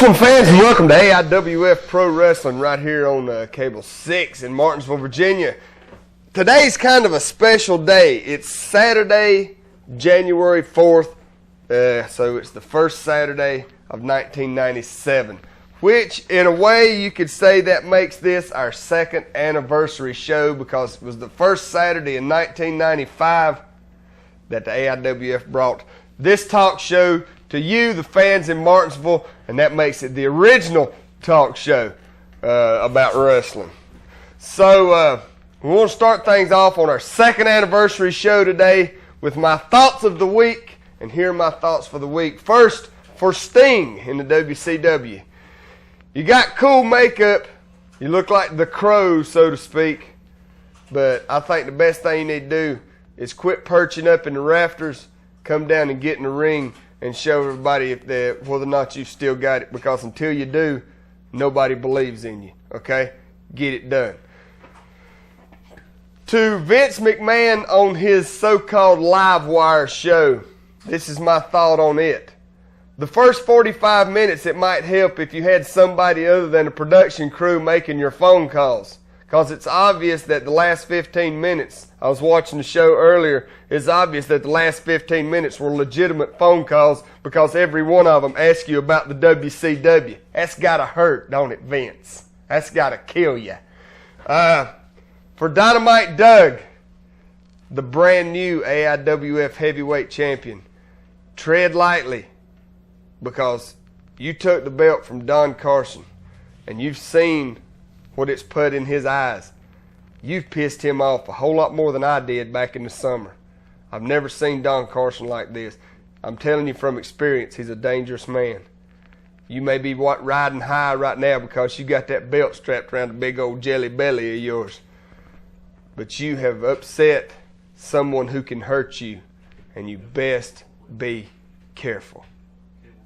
wrestling fans, and welcome to AIWF Pro Wrestling right here on Cable 6 in Martinsville, Virginia. Today's kind of a special day. It's Saturday, January 4th, so it's the first Saturday of 1997, which in a way you could say that makes this our second anniversary show because it was the first Saturday in 1995 that the AIWF brought this talk show to you, the fans in Martinsville, and that makes it the original talk show about wrestling. So we want to start things off on our second anniversary show today with my thoughts of the week, and here are my thoughts for the week. First, for Sting in the WCW. You got cool makeup, you look like the Crow, so to speak, but I think the best thing you need to do is quit perching up in the rafters, come down and get in the ring and show everybody whether or not you've still got it, because until you do, nobody believes in you, okay? Get it done. To Vince McMahon on his so-called live wire show, this is my thought on it. The first 45 minutes, it might help if you had somebody other than a production crew making your phone calls, because it's obvious that the last 15 minutes, I was watching the show earlier, it's obvious that the last 15 minutes were legitimate phone calls because every one of them asked you about the WCW. That's got to hurt, don't it, Vince? That's got to kill you. For Dynamite Doug, the brand new AIWF heavyweight champion, tread lightly because you took the belt from Don Carson and you've seen what it's put in his eyes. You've pissed him off a whole lot more than I did back in the summer. I've never seen Don Carson like this. I'm telling you from experience, he's a dangerous man. You may be riding high right now because you got that belt strapped around the big old jelly belly of yours. But you have upset someone who can hurt you, and you best be careful.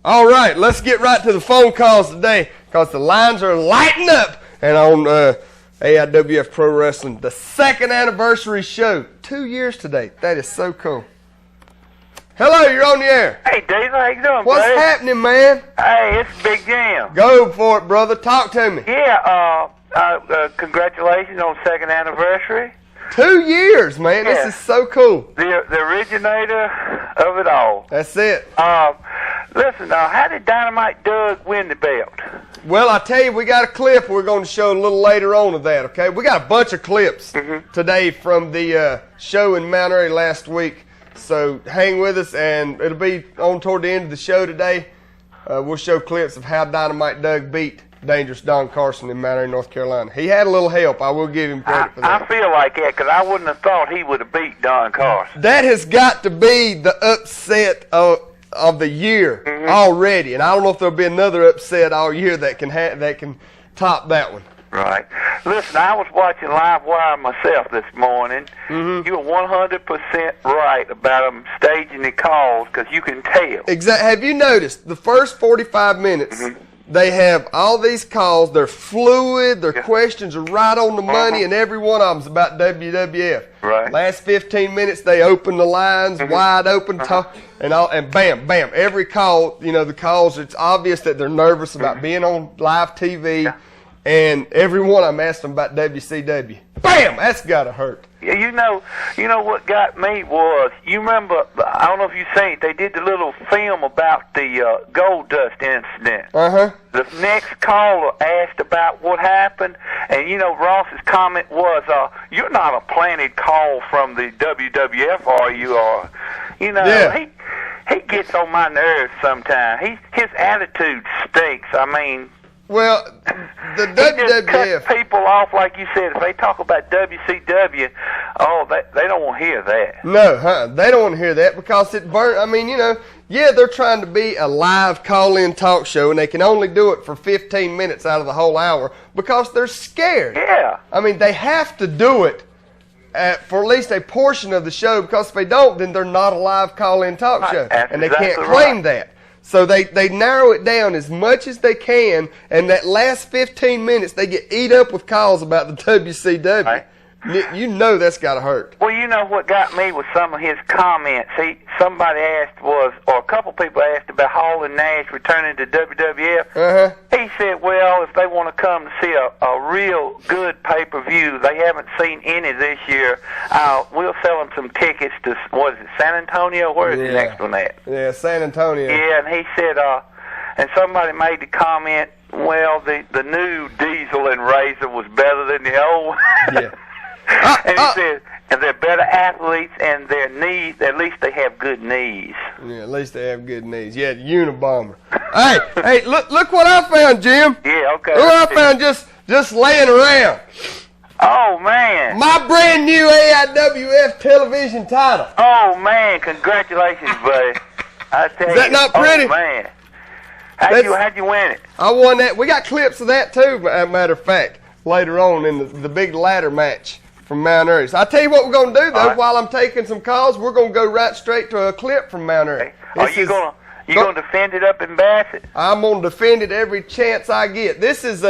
All right, let's get right to the phone calls today because the lines are lighting up. And on AIWF Pro Wrestling, the second anniversary show. 2 years today. That is so cool. Hello, you're on the air. Hey, Dave, how you doing, What's happening, man? Hey, it's Big Jam. Go for it, brother. Talk to me. Yeah, congratulations on second anniversary. 2 years, man. Yeah. This is so cool. The originator of it all. That's it. Listen, how did Dynamite Doug win the belt? Well, I tell you, we got a clip we're going to show a little later on of that, okay? We got a bunch of clips today from the show in Mount Airy last week. So hang with us, and it'll be on toward the end of the show today. We'll show clips of how Dynamite Doug beat Dangerous Don Carson in Mount Airy, North Carolina. He had a little help. I will give him credit for that. I feel like that because I wouldn't have thought he would have beat Don Carson. That has got to be the upset of the year already, and I don't know if there'll be another upset all year that can top that one. Right. Listen, I was watching Live Wire myself this morning. You were 100% right about them staging the calls because you can tell. Exactly. Have you noticed the first 45 minutes? They have all these calls. They're fluid. Their questions are right on the money, and every one of them's about WWF. Right. Last 15 minutes, they open the lines wide open, and bam, bam. Every call, the calls, it's obvious that they're nervous about being on live TV, and every one of them asked them about WCW. Bam! That's got to hurt. Yeah, you know what got me was, you remember, I don't know if you seen it, they did the little film about the gold dust incident. The next caller asked about what happened, and Ross's comment was, you're not a planted call from the WWF, are you? Or, he gets on my nerves sometimes. His attitude stinks. I mean, well, the WWF just cut people off, like you said. If they talk about WCW, they don't want to hear that. No, they don't want to hear that because it burns. I mean, they're trying to be a live call-in talk show, and they can only do it for 15 minutes out of the whole hour because they're scared. Yeah. I mean, they have to do it for at least a portion of the show because if they don't, then they're not a live call-in talk show, and they can't claim that. So they narrow it down as much as they can, and that last 15 minutes they get eat up with calls about the WCW. Right. You know that's got to hurt. Well, you know what got me was some of his comments. Somebody asked or a couple people asked about Hall and Nash returning to WWF. He said, well, if they want to come to see a real good pay-per-view, they haven't seen any this year, we'll sell them some tickets to, what is it, San Antonio? Where is the next one at? Yeah, San Antonio. Yeah, and he said, and somebody made the comment, well, the new Deezel and Razor was better than the old. Yeah. And he said, and they're better athletes, and their knees, at least they have good knees. Yeah, at least they have good knees. Yeah, the Unabomber. hey, look what I found, Jim. Yeah, okay. Look what I found just laying around. Oh, man. My brand new AIWF television title. Oh, man, congratulations, buddy. I tell you. Is that not pretty? Oh, man. How'd you win it? I won that. We got clips of that, too, as a matter of fact, later on in the big ladder match from Mount Airy. So I'll tell you what we're going to do, though, while I'm taking some calls. We're going to go right straight to a clip from Mount Airy. Are you going to defend it up in Bassett? I'm going to defend it every chance I get. This is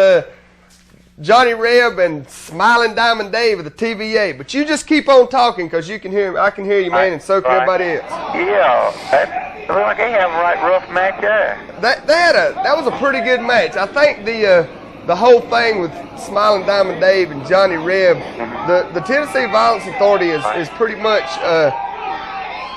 Johnny Reb and Smiling Diamond Dave of the TVA. But you just keep on talking because you can hear me. I can hear you, man, and so can everybody else. Yeah, looks like they have a right rough match there. That was a pretty good match. I think the whole thing with Smiling Diamond Dave and Johnny Reb, the Tennessee Violence Authority is pretty much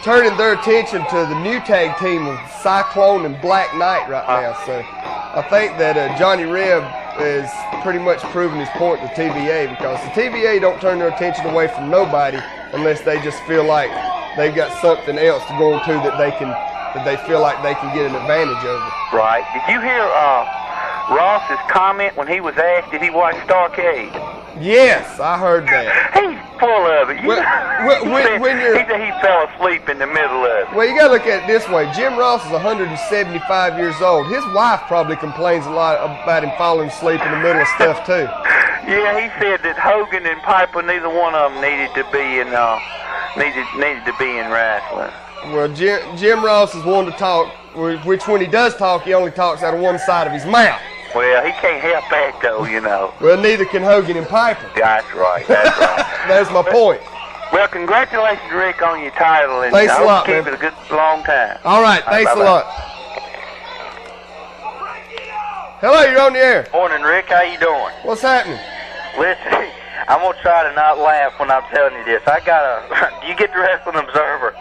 turning their attention to the new tag team of Cyclone and Black Knight right now. So I think that Johnny Reb is pretty much proving his point to TVA, because the TVA don't turn their attention away from nobody unless they just feel like they've got something else to go into that they feel like they can get an advantage over. Right. Did you hear Ross's comment when he was asked if he watched Starrcade? Yes, I heard that. He's full of it. He said he fell asleep in the middle of it. Well, you got to look at it this way. Jim Ross is 175 years old. His wife probably complains a lot about him falling asleep in the middle of stuff, too. Yeah, he said that Hogan and Piper, neither one of them needed to be in wrestling. Well, Jim Ross is one to talk, which when he does talk, he only talks out of one side of his mouth. Well, he can't help that, though, you know. Well, neither can Hogan and Piper. That's right. That's my point. Well, congratulations, Rick, on your title. And thanks a lot, keep it a good long time. All right, thanks a lot. Hello, you're on the air. Morning, Rick. How you doing? What's happening? Listen, I'm going to try to not laugh when I'm telling you this. Do you get the Wrestling Observer?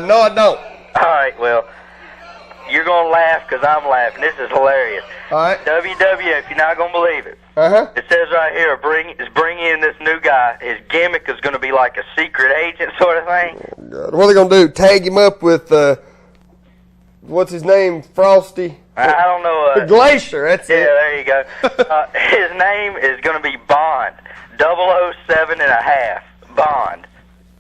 No, I don't. All right, well, you're going to laugh because I'm laughing. This is hilarious. All right. WWF, you're not going to believe it. It says right here, bring in this new guy. His gimmick is going to be like a secret agent sort of thing. Oh, God. What are they going to do? Tag him up with, what's his name, Frosty? I don't know. The Glacier, that's it. Yeah, there you go. His name is going to be Bond. 007.5. Bond.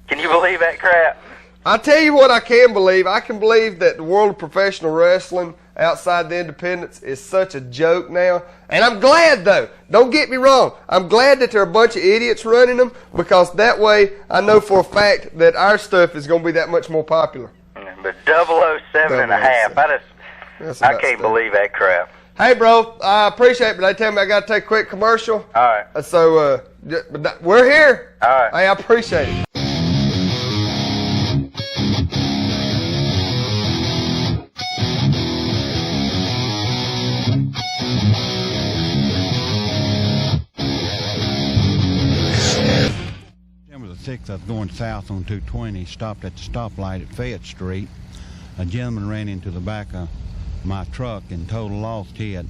Can you believe that crap? I'll tell you what I can believe. I can believe that the world of professional wrestling outside the independents is such a joke now. And I'm glad, though. Don't get me wrong. I'm glad that there are a bunch of idiots running them, because that way I know for a fact that our stuff is going to be that much more popular. But 007.5. I can't believe that crap. Hey, bro, I appreciate it, but they tell me I got to take a quick commercial. All right. So, we're here. All right. Hey, I appreciate it. December the 6th, I was going south on 220, stopped at the stoplight at Fayette Street. A gentleman ran into the back of my truck and total lost head.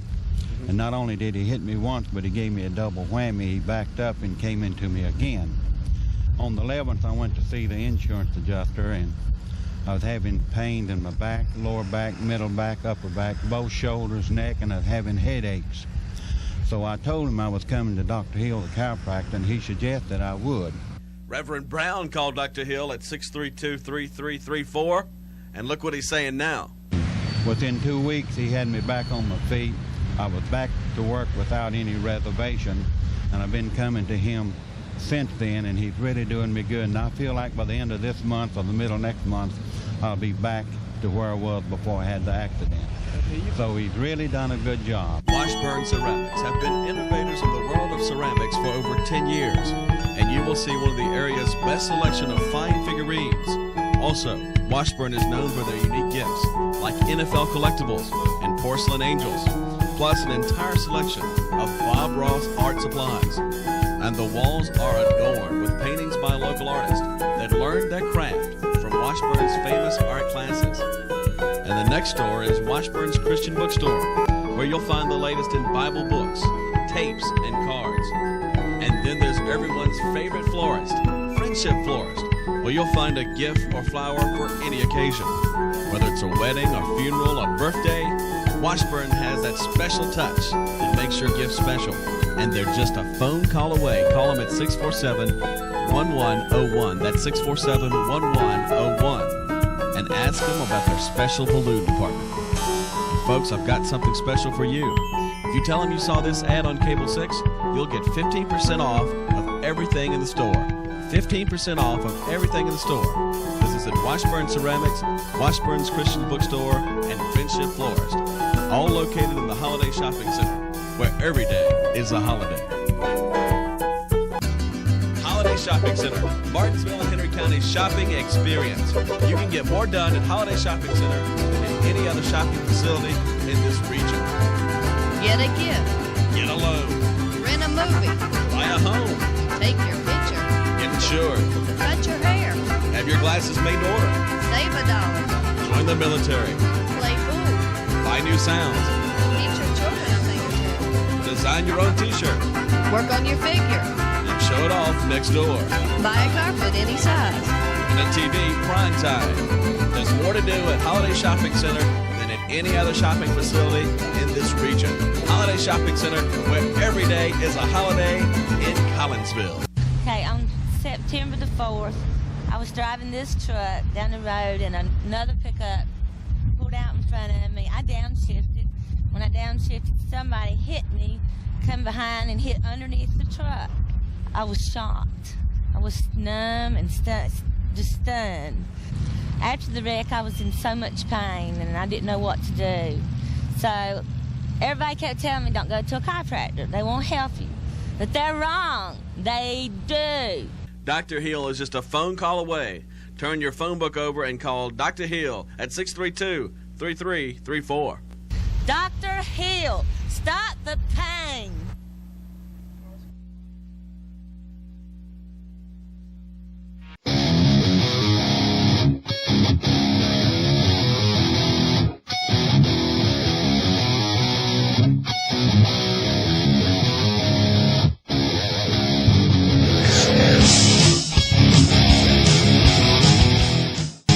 And not only did he hit me once, but he gave me a double whammy. He backed up and came into me again. On the 11th, I went to see the insurance adjuster, and I was having pain in my back, lower back, middle back, upper back, both shoulders, neck, and I was having headaches. So I told him I was coming to Dr. Hill, the chiropractor, and he suggested I would. Reverend Brown called Dr. Hill at 632-3334, and look what he's saying now. Within 2 weeks, he had me back on my feet. I was back to work without any reservation, and I've been coming to him since then, and he's really doing me good. And I feel like by the end of this month or the middle of next month, I'll be back to where I was before I had the accident. So he's really done a good job. Washburn Ceramics have been innovators in the world of ceramics for over 10 years, and you will see one of the area's best selection of fine figurines. Also, Washburn is known for their unique gifts, like NFL collectibles and porcelain angels, plus an entire selection of Bob Ross art supplies. And the walls are adorned with paintings by local artists that learned their craft from Washburn's famous art classes. And the next store is Washburn's Christian Bookstore, where you'll find the latest in Bible books, tapes, and cards. And then there's everyone's favorite florist, Friendship Florist, where you'll find a gift or flower for any occasion. Whether it's a wedding, a funeral, a birthday, Washburn has that special touch that makes your gift special. And they're just a phone call away. Call them at 647-1101. That's 647-1101. And ask them about their special balloon department. And folks, I've got something special for you. If you tell them you saw this ad on Cable 6, you'll get 15% off of everything in the store. 15% off of everything in the store. This is at Washburn Ceramics, Washburn's Christian Bookstore, and Friendship Florist. All located in the Holiday Shopping Center, where every day is a holiday. Holiday Shopping Center, Martinsville and Henry County's shopping experience. You can get more done at Holiday Shopping Center than at any other shopping facility in this region. Get a gift. Get a loan. Rent a movie. Buy a home. Take your picture. Get insured. Cut your hair. Have your glasses made to order. Save $1. Join the military. Play pool. Buy new sounds. Teach your children a thing or two. Design your own t-shirt. Work on your figure. And show it off next door. Buy a carpet any size. And a TV prime time. There's more to do at Holiday Shopping Center than at any other shopping facility in this region. Holiday Shopping Center, where every day is a holiday in Collinsville. Okay, on September the 4th, I was driving this truck down the road and another pickup pulled out in front of me. I downshifted. When I downshifted, somebody hit me, come behind and hit underneath the truck. I was shocked. I was numb and just stunned. After the wreck, I was in so much pain and I didn't know what to do. So everybody kept telling me, don't go to a chiropractor. They won't help you. But they're wrong. They do. Dr. Hill is just a phone call away. Turn your phone book over and call Dr. Hill at 632-3334. Dr. Hill, stop the pain.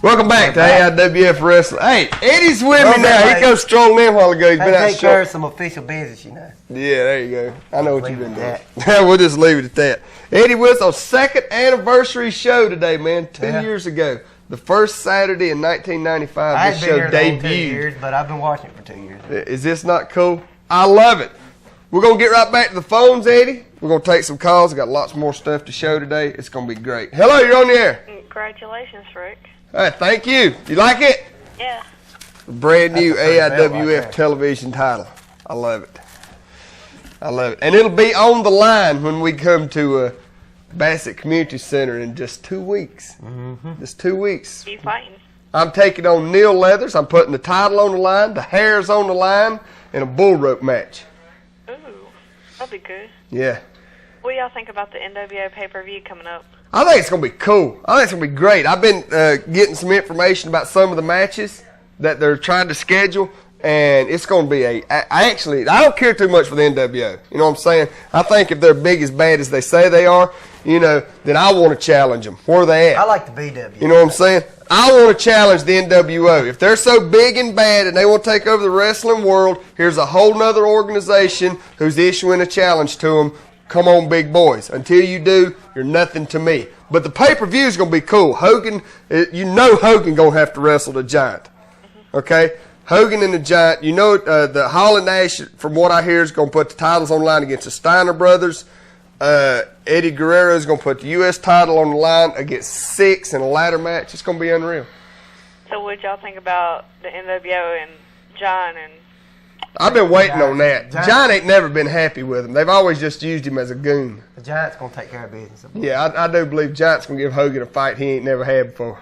Welcome back to AIWF Wrestling. Hey, Eddie's with me now. He goes strong in a while ago. He's been out take care of some official business, you know. Yeah, there you go. I know what you've been doing. We'll just leave it at that. Eddie with us on second anniversary show today, man. 2 years ago. The first Saturday in 1995, this show debuted. 2 years, but I've been watching it for 2 years. Is this not cool? I love it. We're going to get right back to the phones, Eddie. We're going to take some calls. We've got lots more stuff to show today. It's going to be great. Hello, you're on the air. Congratulations, Rick. Hey, thank you. You like it? Yeah. Brand new AIWF television title. I love it. I love it. And it'll be on the line when we come to Bassett Community Center in just 2 weeks. Just 2 weeks. You fighting? I'm taking on Neil Leathers. I'm putting the title on the line, the hairs on the line, and a bull rope match. Ooh, that'll be good. Yeah. What do y'all think about the NWO pay-per-view coming up? I think it's going to be cool. I think it's going to be great. I've been getting some information about some of the matches that they're trying to schedule, and it's going to be I don't care too much for the NWO. You know what I'm saying? I think if they're big as bad as they say they are, you know, then I want to challenge them. Where are they at? I like the BW. You know what I'm saying? I want to challenge the NWO. If they're so big and bad and they want to take over the wrestling world, here's a whole nother organization who's issuing a challenge to them. Come on, big boys. Until you do, you're nothing to me. But the pay-per-view is going to be cool. Hogan, you know Hogan going to have to wrestle the Giant. Okay? Hogan and the Giant. You know the Hall and Nash, from what I hear, is going to put the titles on the line against the Steiner brothers. Eddie Guerrero is going to put the U.S. title on the line against Six in a ladder match. It's going to be unreal. So what y'all think about the NWO and John and... I've been waiting on that. John ain't never been happy with him. They've always just used him as a goon. The Giant's going to take care of business. Yeah, I do believe Giant's going to give Hogan a fight he ain't never had before.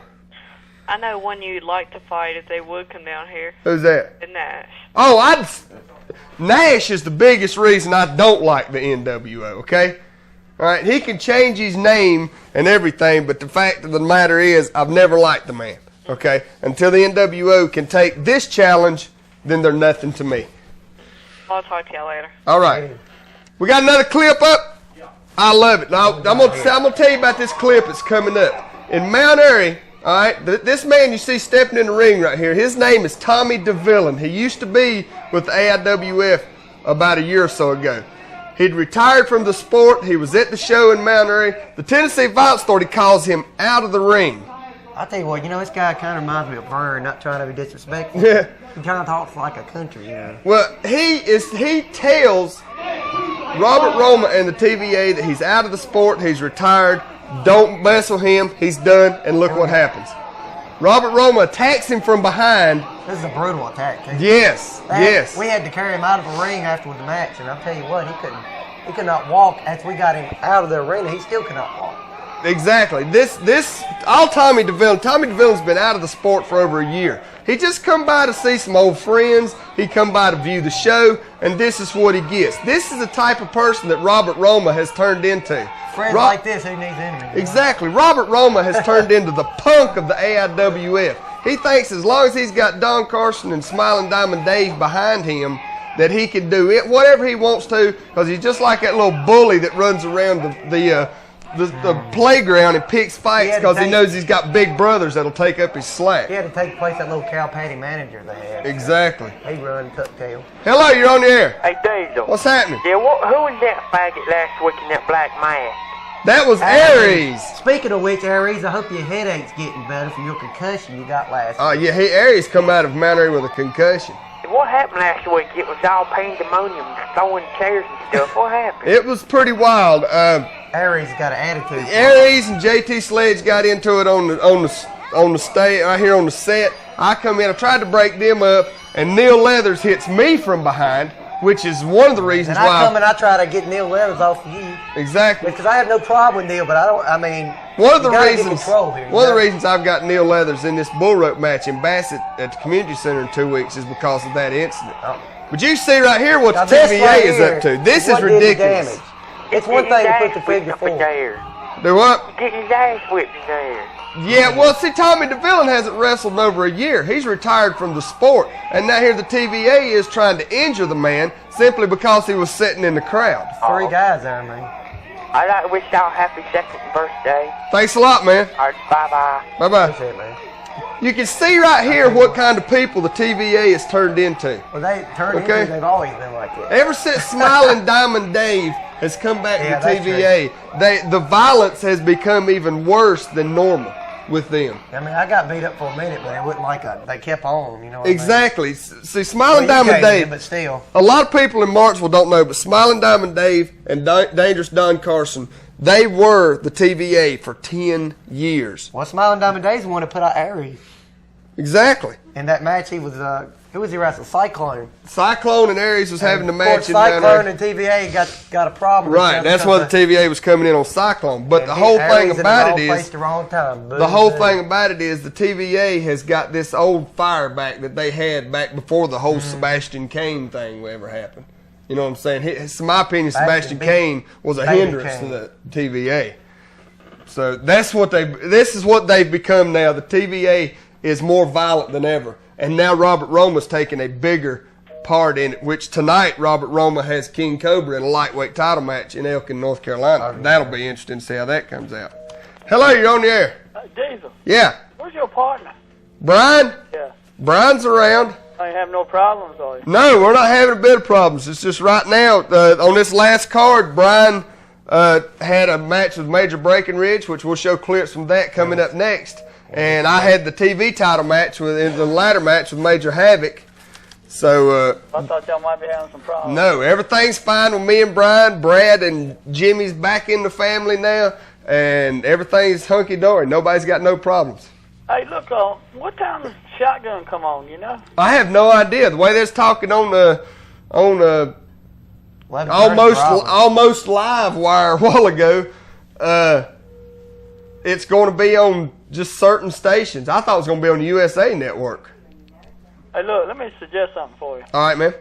I know one you'd like to fight if they would come down here. Who's that? Nash. Oh, Nash is the biggest reason I don't like the NWO, okay? All right, he can change his name and everything, but the fact of the matter is I've never liked the man, okay? Until the NWO can take this challenge, then they're nothing to me. I'll talk to you later. All right. We got another clip up? I love it. Now, I'm gonna tell you about this clip that's coming up. In Mount Airy, all right, this man you see stepping in the ring right here, his name is Tommy DeVillin. He used to be with the AIWF about a year or so ago. He'd retired from the sport. He was at the show in Mount Airy. The Tennessee Violence Authority calls him out of the ring. I'll tell you what, this guy kind of reminds me of Vern, not trying to be disrespectful. Yeah. He kind of talks like a country, Well, he tells Robert Roma and the TVA that he's out of the sport, he's retired, don't mess with him, he's done, and look what happens. Robert Roma attacks him from behind. This is a brutal attack, too. Yes, yes. We had to carry him out of the ring after the match, and I'll tell you what, he could not walk. After we got him out of the arena, he still could not walk. Exactly. Tommy DeVillen's been out of the sport for over a year. He just come by to see some old friends. He come by to view the show, and this is what he gets. This is the type of person that Robert Roma has turned into. Friends like this, who needs enemies? Exactly. Robert Roma has turned into the punk of the AIWF. He thinks as long as he's got Don Carson and Smiling Diamond Dave behind him, that he can do it, whatever he wants to, because he's just like that little bully that runs around the playground and picks fights because he knows he's got big brothers that'll take up his slack. He had to take place that little cow patty manager they had. Exactly. He run tuck tail. Hello, you're on the air. Hey, Deezel. What's happening? Yeah, who was that faggot last week in that black mask? That was Aries. Speaking of which, Aries, I hope your headache's getting better from your concussion you got last week. Oh, yeah, Aries come out of Mount Airy with a concussion. What happened last week? It was all pandemonium, throwing chairs and stuff. What happened? It was pretty wild. Aries got an attitude. Aries and JT Sledge got into it on the stage right here on the set. I come in, I tried to break them up, and Neil Leathers hits me from behind, which is one of the reasons why. And I come and I try to get Neil Leathers off of you. Exactly. Because I have no problem with Neil, but one of the reasons I've got Neil Leathers in this bull rope match in Bassett at the community center in 2 weeks is because of that incident. Oh. But you see right here what the TVA is up to. This is ridiculous. It's one thing to put the figure forward. Do what? Getting his ass whipped in there. Yeah, well, see, Tommy DeVillin hasn't wrestled in over a year. He's retired from the sport. And now here the TVA is trying to injure the man simply because he was sitting in the crowd. 3 guys there, man. I'd like to wish y'all a happy 2nd birthday. Thanks a lot, man. All right, bye-bye. Bye-bye. That's it, man. You can see right here what kind of people the TVA has turned into. Well, they've always been like that. Ever since Smiling Diamond Dave has come back to TVA, the violence has become even worse than normal with them. I mean, I got beat up for a minute, but it wasn't like they kept on, you know what Exactly. I mean? See, Smiling Diamond Dave, but still. A lot of people in Martinsville don't know, but Smiling Diamond Dave and Dangerous Don Carson, they were the TVA for 10 years. Well, Smiling Diamond Dave's the one that put out Aries. Exactly. In that match, he was, who was he wrestling? Cyclone. Cyclone and Aries was having the match. Cyclone and TVA got a problem. Right, that's why the TVA was coming in on Cyclone. But the whole thing about it is, the whole thing about it is the TVA has got this old fire back that they had back before the whole Sebastian Kane thing ever happened. You know what I'm saying? In my opinion, Sebastian Kane was a hindrance to the TVA. So this is what they've become now. The TVA is more violent than ever. And now Robert Roma's taking a bigger part in it, which tonight Robert Roma has King Cobra in a lightweight title match in Elkin, North Carolina. That'll be interesting to see how that comes out. Hello, you're on the air. Deezel. Yeah. Where's your partner? Brian? Yeah. Brian's around. I ain't have no problems, are you? No, we're not having a bit of problems. It's just right now, on this last card, Brian had a match with Major Breckenridge, which we'll show clips from that coming up next. And I had the TV title match in the ladder match with Major Havoc. So I thought y'all might be having some problems. No, everything's fine with me and Brian. Brad and Jimmy's back in the family now, and everything's hunky dory. Nobody's got no problems. Hey, look, what time does shotgun come on, you know? I have no idea. The way they're talking on almost live wire a while ago, it's going to be on just certain stations. I thought it was going to be on the USA Network. Hey, look, let me suggest something for you. All right, man.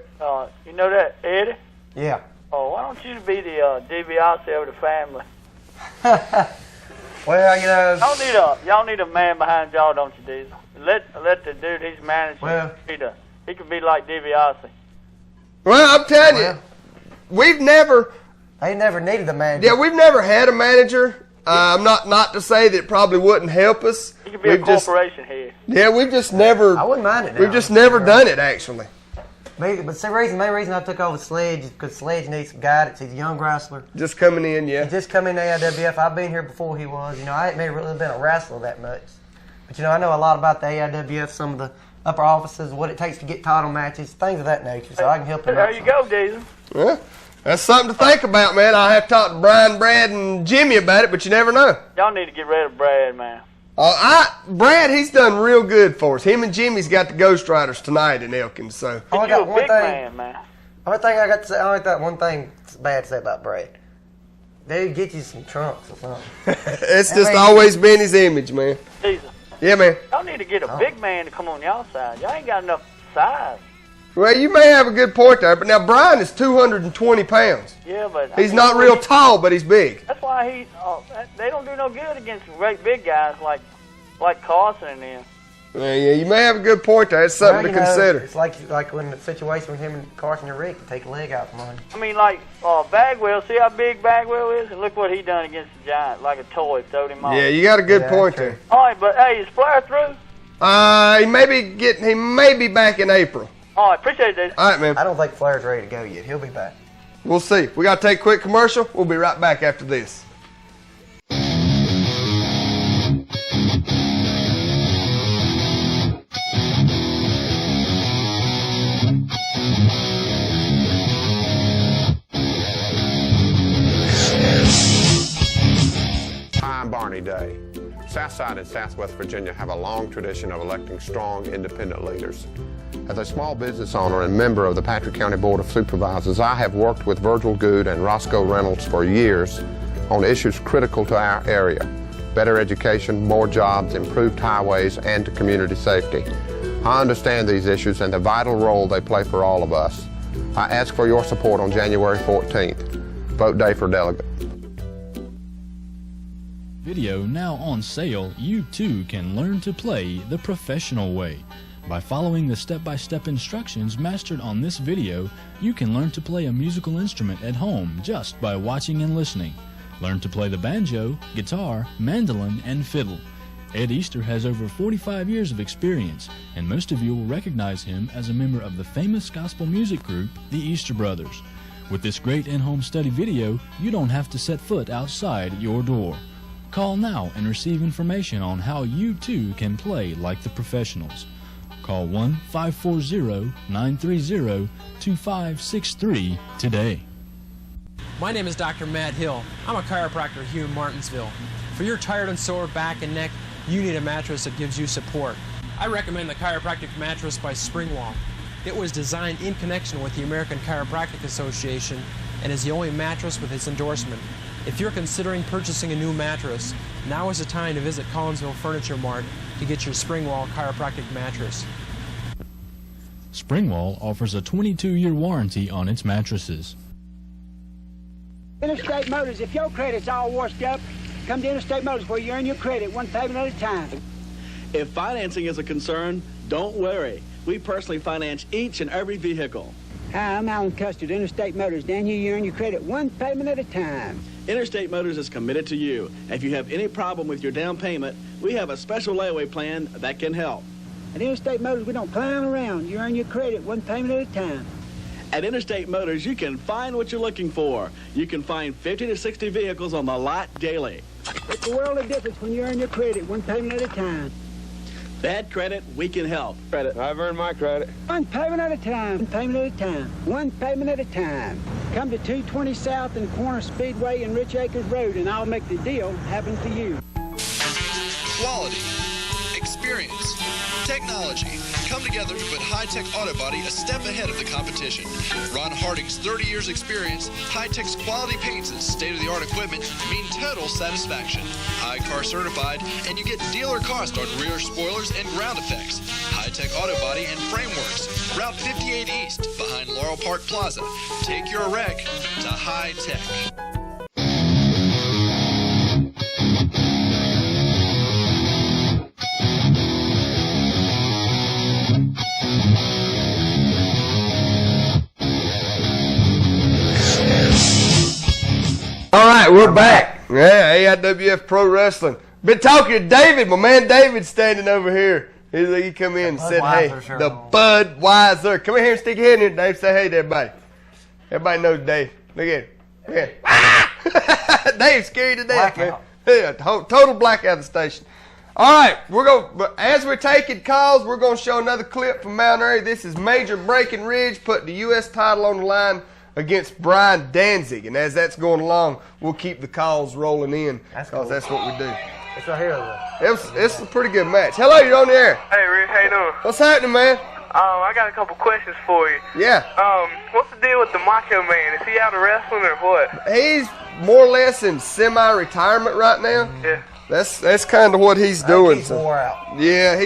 You know that Eddie? Yeah. Oh, why don't you be the DiBiase of the family? Well, you know. Y'all need a man behind y'all, don't you, Deezel? Let the dude he's managing. Well, he could be like DiBiase. Well, I'm telling you, they never needed a manager. Yeah, we've never had a manager. I'm not to say that it probably wouldn't help us. He could be a corporation head. Yeah, we've just never. I wouldn't mind it. We've just never done it, actually. But the main reason I took over Sledge is because Sledge needs some guidance. He's a young wrestler. Just coming in, yeah. He just come in to AIWF. I've been here before he was. You know, I ain't really been a wrestler that much. But, you know, I know a lot about the AIWF, some of the upper offices, what it takes to get title matches, things of that nature. So I can help him out. There you go, Deezel. Yeah, that's something to think about, man. I'll have to talk to Brian, Brad, and Jimmy about it, but you never know. Y'all need to get rid of Brad, man. Brad, he's done real good for us. Him and Jimmy's got the Ghost Riders tonight in Elkins, so. I got one thing, man. Only thing I got to say, I only got one thing bad to say about Brad. Dude, get you some trunks or something. It's just always been his image, man. Deezel. Yeah, man. Y'all need to get a big man to come on y'all side. Y'all ain't got enough size. Well, you may have a good point there, but now Brian is 220 pounds. Yeah, but he's not real tall, but he's big. That's why they don't do no good against great big guys like Carson and them. Yeah, you may have a good point there. It's something to consider. It's like when the situation with him and Carson and Rick to take a leg out from under. I mean, like Bagwell. See how big Bagwell is, and look what he done against the Giant, like a toy, throwed him off. Yeah, you got a good point there. All right, but hey, is Flair through? He may be back in April. All right, appreciate it. All right, man. I don't think Flair's ready to go yet. He'll be back. We'll see. We got to take a quick commercial. We'll be right back after this. I'm Barney Day. Southside and Southwest Virginia have a long tradition of electing strong, independent leaders. As a small business owner and member of the Patrick County Board of Supervisors, I have worked with Virgil Good and Roscoe Reynolds for years on issues critical to our area: better education, more jobs, improved highways, and to community safety. I understand these issues and the vital role they play for all of us. I ask for your support on January 14th. Vote Day for Delegate. Video now on sale, you too can learn to play the professional way. By following the step-by-step instructions mastered on this video, you can learn to play a musical instrument at home just by watching and listening. Learn to play the banjo, guitar, mandolin, and fiddle. Ed Easter has over 45 years of experience, and most of you will recognize him as a member of the famous gospel music group, the Easter Brothers. With this great in-home study video, you don't have to set foot outside your door. Call now and receive information on how you too can play like the professionals. Call 1-540-930-2563 today. My name is Dr. Matt Hill. I'm a chiropractor here in Martinsville. For your tired and sore back and neck, you need a mattress that gives you support. I recommend the chiropractic mattress by Springwall. It was designed in connection with the American Chiropractic Association and is the only mattress with its endorsement. If you're considering purchasing a new mattress, now is the time to visit Collinsville Furniture Mart to get your Springwall chiropractic mattress. Springwall offers a 22-year warranty on its mattresses. Interstate Motors, if your credit's all washed up, come to Interstate Motors where you earn your credit one payment at a time. If financing is a concern, don't worry. We personally finance each and every vehicle. Hi, I'm Alan Custard, Interstate Motors. Down here, you earn your credit one payment at a time. Interstate Motors is committed to you. If you have any problem with your down payment, we have a special layaway plan that can help. At Interstate Motors, we don't clown around. You earn your credit one payment at a time. At Interstate Motors, you can find what you're looking for. You can find 50 to 60 vehicles on the lot daily. It's a world of difference when you earn your credit one payment at a time. Bad credit, we can help. Credit. I've earned my credit. One payment at a time. One payment at a time. One payment at a time. Come to 220 South and Corner Speedway and Rich Acres Road, and I'll make the deal happen for you. Quality, experience, technology come together to put high-tech auto body a step ahead of the competition. Ron Harding's 30 years experience, high-tech's quality paints, and state-of-the-art equipment mean total satisfaction. High-car certified, and you get dealer cost on rear spoilers and ground effects. High-tech auto body and frameworks. Route 58 East, behind Laurel Park Plaza. Take your wreck to high-tech. All right, we're back. Yeah, AIWF Pro Wrestling. Been talking to David. My man David's standing over here. He come in and said, hey, the Budweiser. Come in here and stick your head in here, Dave. Say hey to everybody. Everybody knows Dave. Look at him. Look at him. Ah! Dave's scared to death, man. Yeah, total blackout of the station. All right, as we're taking calls, we're going to show another clip from Mount Airy. This is Major Breckenridge putting the U.S. title on the line against Brian Danzig. And as that's going along, we'll keep the calls rolling in because that's what we do. It's right here. It's a pretty good match. Hello, you're on the air. Hey, Rick, how you doing? What's happening, man? I got a couple questions for you. Yeah. What's the deal with the Macho Man? Is he out of wrestling or what? He's more or less in semi-retirement right now. Yeah. That's kind of what he's doing. He's wore out. Yeah,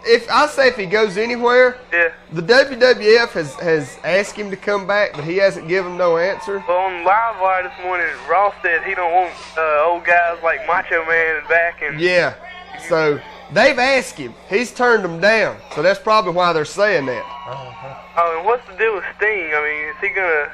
if he goes anywhere, the WWF has asked him to come back, but he hasn't given no answer. Well, on Live Wire this morning, Ross said he don't want old guys like Macho Man back. And yeah, so they've asked him. He's turned them down, so that's probably why they're saying that. Oh, and what's the deal with Sting? I mean, is he gonna?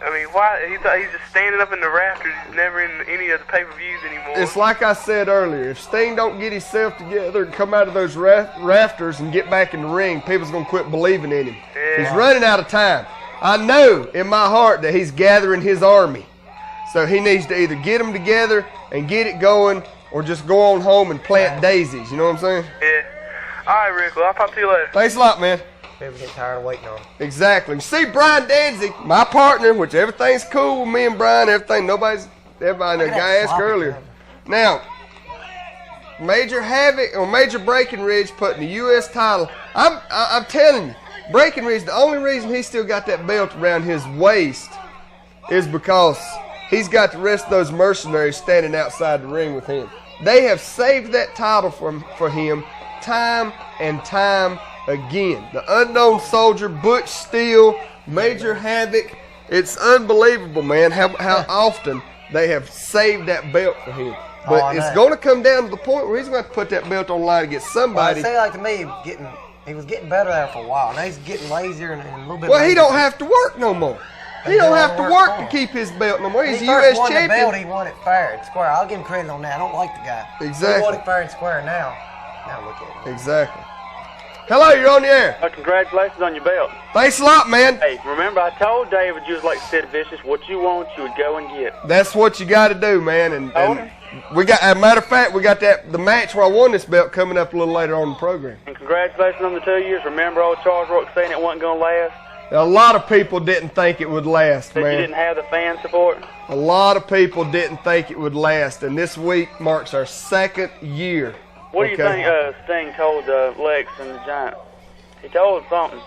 I mean, why? He's just standing up in the rafters. He's never in any of the pay-per-views anymore. It's like I said earlier. If Sting don't get himself together and come out of those rafters and get back in the ring, people's going to quit believing in him. Yeah. He's running out of time. I know in my heart that he's gathering his army. So he needs to either get them together and get it going or just go on home and plant daisies. You know what I'm saying? Yeah. All right, Rick. Well, I'll talk to you later. Thanks a lot, man. People get tired of waiting on him. Exactly. See, Brian Danzig, my partner, which everything's cool with me and Brian, everybody, the guy asked earlier. Now, Major Havoc or Major Breckenridge putting the U.S. title. I'm telling you, Breckenridge, the only reason he's still got that belt around his waist is because he's got the rest of those mercenaries standing outside the ring with him. They have saved that title for him time and time again. The Unknown Soldier, Butch Steele, Major Havoc. It's unbelievable, man, how often they have saved that belt for him. But it's going to come down to the point where he's going to have to put that belt on line against somebody. Well, it seemed like to me he was getting better there for a while. Now he's getting lazier and a little bit. Well, he don't have to work no more. He don't have to work to keep his belt no more. He's a U.S. champion. The belt, he won it fair and square. I'll give him credit on that. I don't like the guy. Exactly. He won it fair and square now. Now look at him. Exactly. Hello, you're on the air. Congratulations on your belt. Thanks a lot, man. Hey, remember I told David you was like Sid Vicious. What you want, you would go and get. That's what you got to do, man. And we got, as a matter of fact, we got the match where I won this belt coming up a little later on in the program. And congratulations on the 2 years. Remember old Charles Rourke saying it wasn't going to last? A lot of people didn't think it would last, man. You didn't have the fan support? A lot of people didn't think it would last, and this week marks our 2nd year. What do you think Sting told Lex and the Giant? He told something.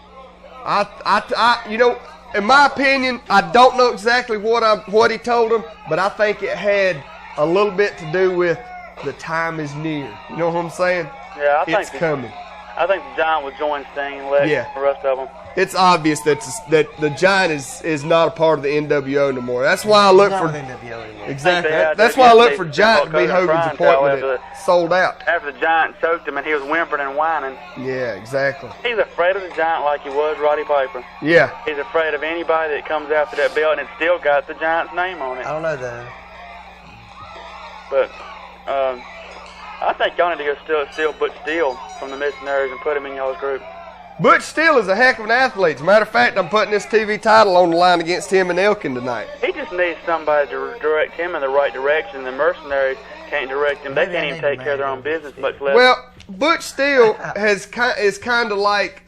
You know, in my opinion, I don't know exactly what he told them, but I think it had a little bit to do with the time is near. You know what I'm saying? Yeah, it's coming. I think the Giant would join Sting and Lex and the rest of them. It's obvious that the Giant is not a part of the NWO no more. That's why I look for exactly. That's why I look for Giant to be Hogan's appointment that sold out. After the Giant choked him and he was whimpering and whining. Yeah, exactly. He's afraid of the Giant like he was Roddy Piper. Yeah. He's afraid of anybody that comes after that belt, and it's still got the Giant's name on it. I don't know that. But I think y'all need to go steal Butch Steele from the Missionaries and put him in y'all's group. Butch Steele is a heck of an athlete. As a matter of fact, I'm putting this TV title on the line against him and Elkin tonight. He just needs somebody to direct him in the right direction. The Mercenaries can't direct him. They can't even take care of their own business, much less. Well, Butch Steele is kind of like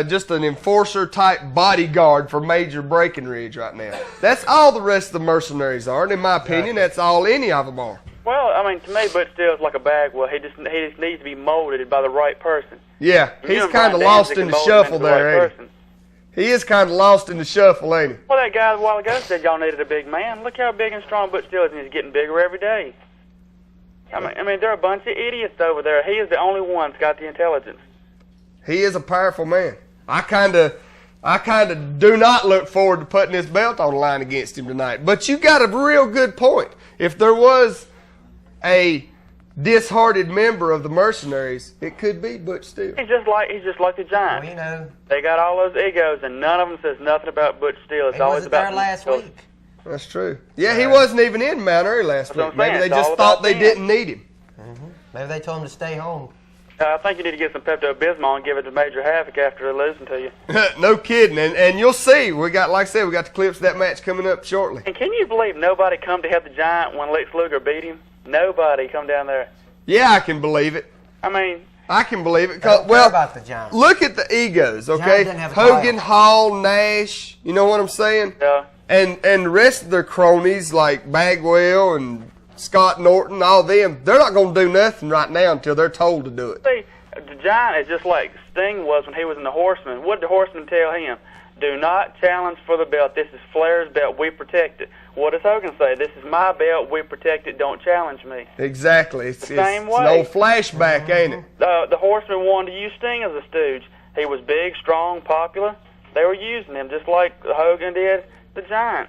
just an enforcer-type bodyguard for Major Breckenridge right now. That's all the rest of the Mercenaries are, and in my opinion, that's all any of them are. Well, I mean, to me, Butch Steele's like a Bagwell. He just needs to be molded by the right person. Yeah, he's kind of lost in the shuffle there, ain't he? He is kind of lost in the shuffle, ain't he? Well, that guy a while ago said y'all needed a big man. Look how big and strong Butch Steele is, and he's getting bigger every day. I mean, they're a bunch of idiots over there. He is the only one that's got the intelligence. He is a powerful man. I kind of do not look forward to putting his belt on the line against him tonight. But you got a real good point. If there was a disheartened member of the Mercenaries, it could be Butch Steele. He's just like the Giants. Well, you know, they got all those egos, and none of them says nothing about Butch Steele. It's always about there last week. That's true. Yeah, he wasn't even in Mount Airy last week. Maybe they just thought they didn't need him. Maybe they told him to stay home. I think you need to get some Pepto-Bismol and give it to Major Havoc after they're losing to you. No kidding. And you'll see. We got, like I said, we got the clips of that match coming up shortly. And can you believe nobody come to help the Giant when Lex Luger beat him? Nobody come down there. Yeah, I can believe it. I mean, I can believe it. Well, about the Giants. Look at the egos, okay? Hogan, Hall, Nash. You know what I'm saying? Yeah. And the rest of their cronies like Bagwell and Scott Norton, all them, they're not going to do nothing right now until they're told to do it. See, the Giant is just like Sting was when he was in the Horsemen. What did the Horsemen tell him? Do not challenge for the belt. This is Flair's belt. We protect it. What does Hogan say? This is my belt. We protect it. Don't challenge me. Exactly. It's same way. It's an old flashback, ain't it? The Horsemen wanted to use Sting as a stooge. He was big, strong, popular. They were using him just like Hogan did the Giant.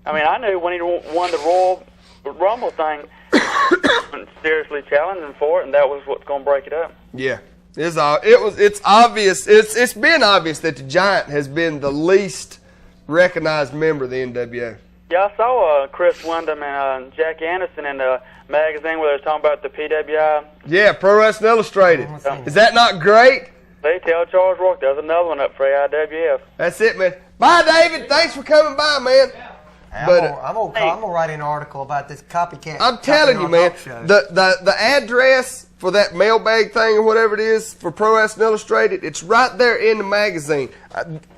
I mean, I knew when he won the Royal Rumble thing, seriously challenging for it, and that was what's going to break it up. Yeah. It's obvious. It's been obvious that the Giant has been the least recognized member of the NWO. Yeah, I saw Chris Wyndham and Jack Anderson in the magazine where they was talking about the PWI. Yeah, Pro Wrestling Illustrated. Is that not great? They tell Charles Rourke there's another one up for AIWF. That's it, man. Bye, David. Thanks for coming by, man. I'm gonna write an article about this copycat. I'm telling you, man. The address for that mailbag thing or whatever it is for Pro Wrestling Illustrated, it's right there in the magazine.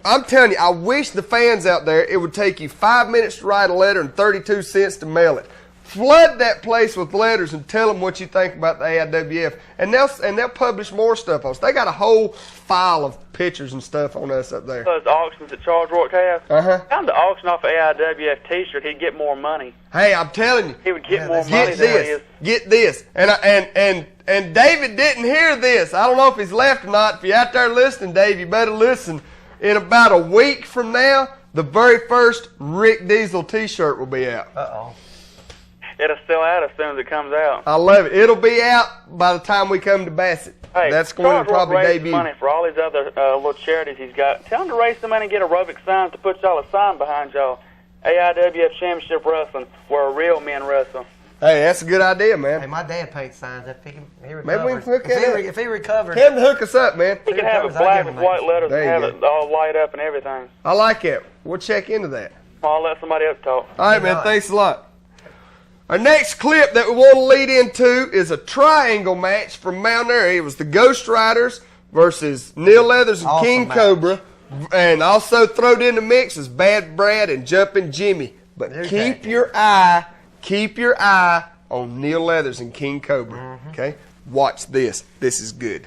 I'm telling you, I wish the fans out there, it would take you 5 minutes to write a letter and 32 cents to mail it. Flood that place with letters and tell them what you think about the AIWF, and they'll publish more stuff on us. They got a whole file of pictures and stuff on us up there. Those auctions that Charles Rourke has. Time to auction off an AIWF T-shirt, he'd get more money. Hey, I'm telling you, he would get more money than he is. Get this, and David didn't hear this. I don't know if he's left or not. If you're out there listening, Dave, you better listen. In about a week from now, the very first Rick Deezel T-shirt will be out. It'll sell out as soon as it comes out. I love it. It'll be out by the time we come to Bassett. Hey, that's going to probably debut. Money for all these other little charities he's got. Tell him to raise some money and get aerobic signs to put y'all a sign behind y'all. AIWF Championship Wrestling, where real men wrestle. Hey, that's a good idea, man. Hey, my dad paints signs. If he recovers. Maybe we can hook if he recovers. Tell him to hook us up, man. He can have it black with white letters and have it all light up and everything. I like it. We'll check into that. I'll let somebody else talk. All right, man. Thanks a lot. Our next clip that we want to lead into is a triangle match from Mount Airy. It was the Ghost Riders versus Neil Leathers and King Cobra. And also thrown in the mix is Bad Brad and Jumpin' Jimmy. But keep your eye on Neil Leathers and King Cobra. Okay? Watch this. This is good.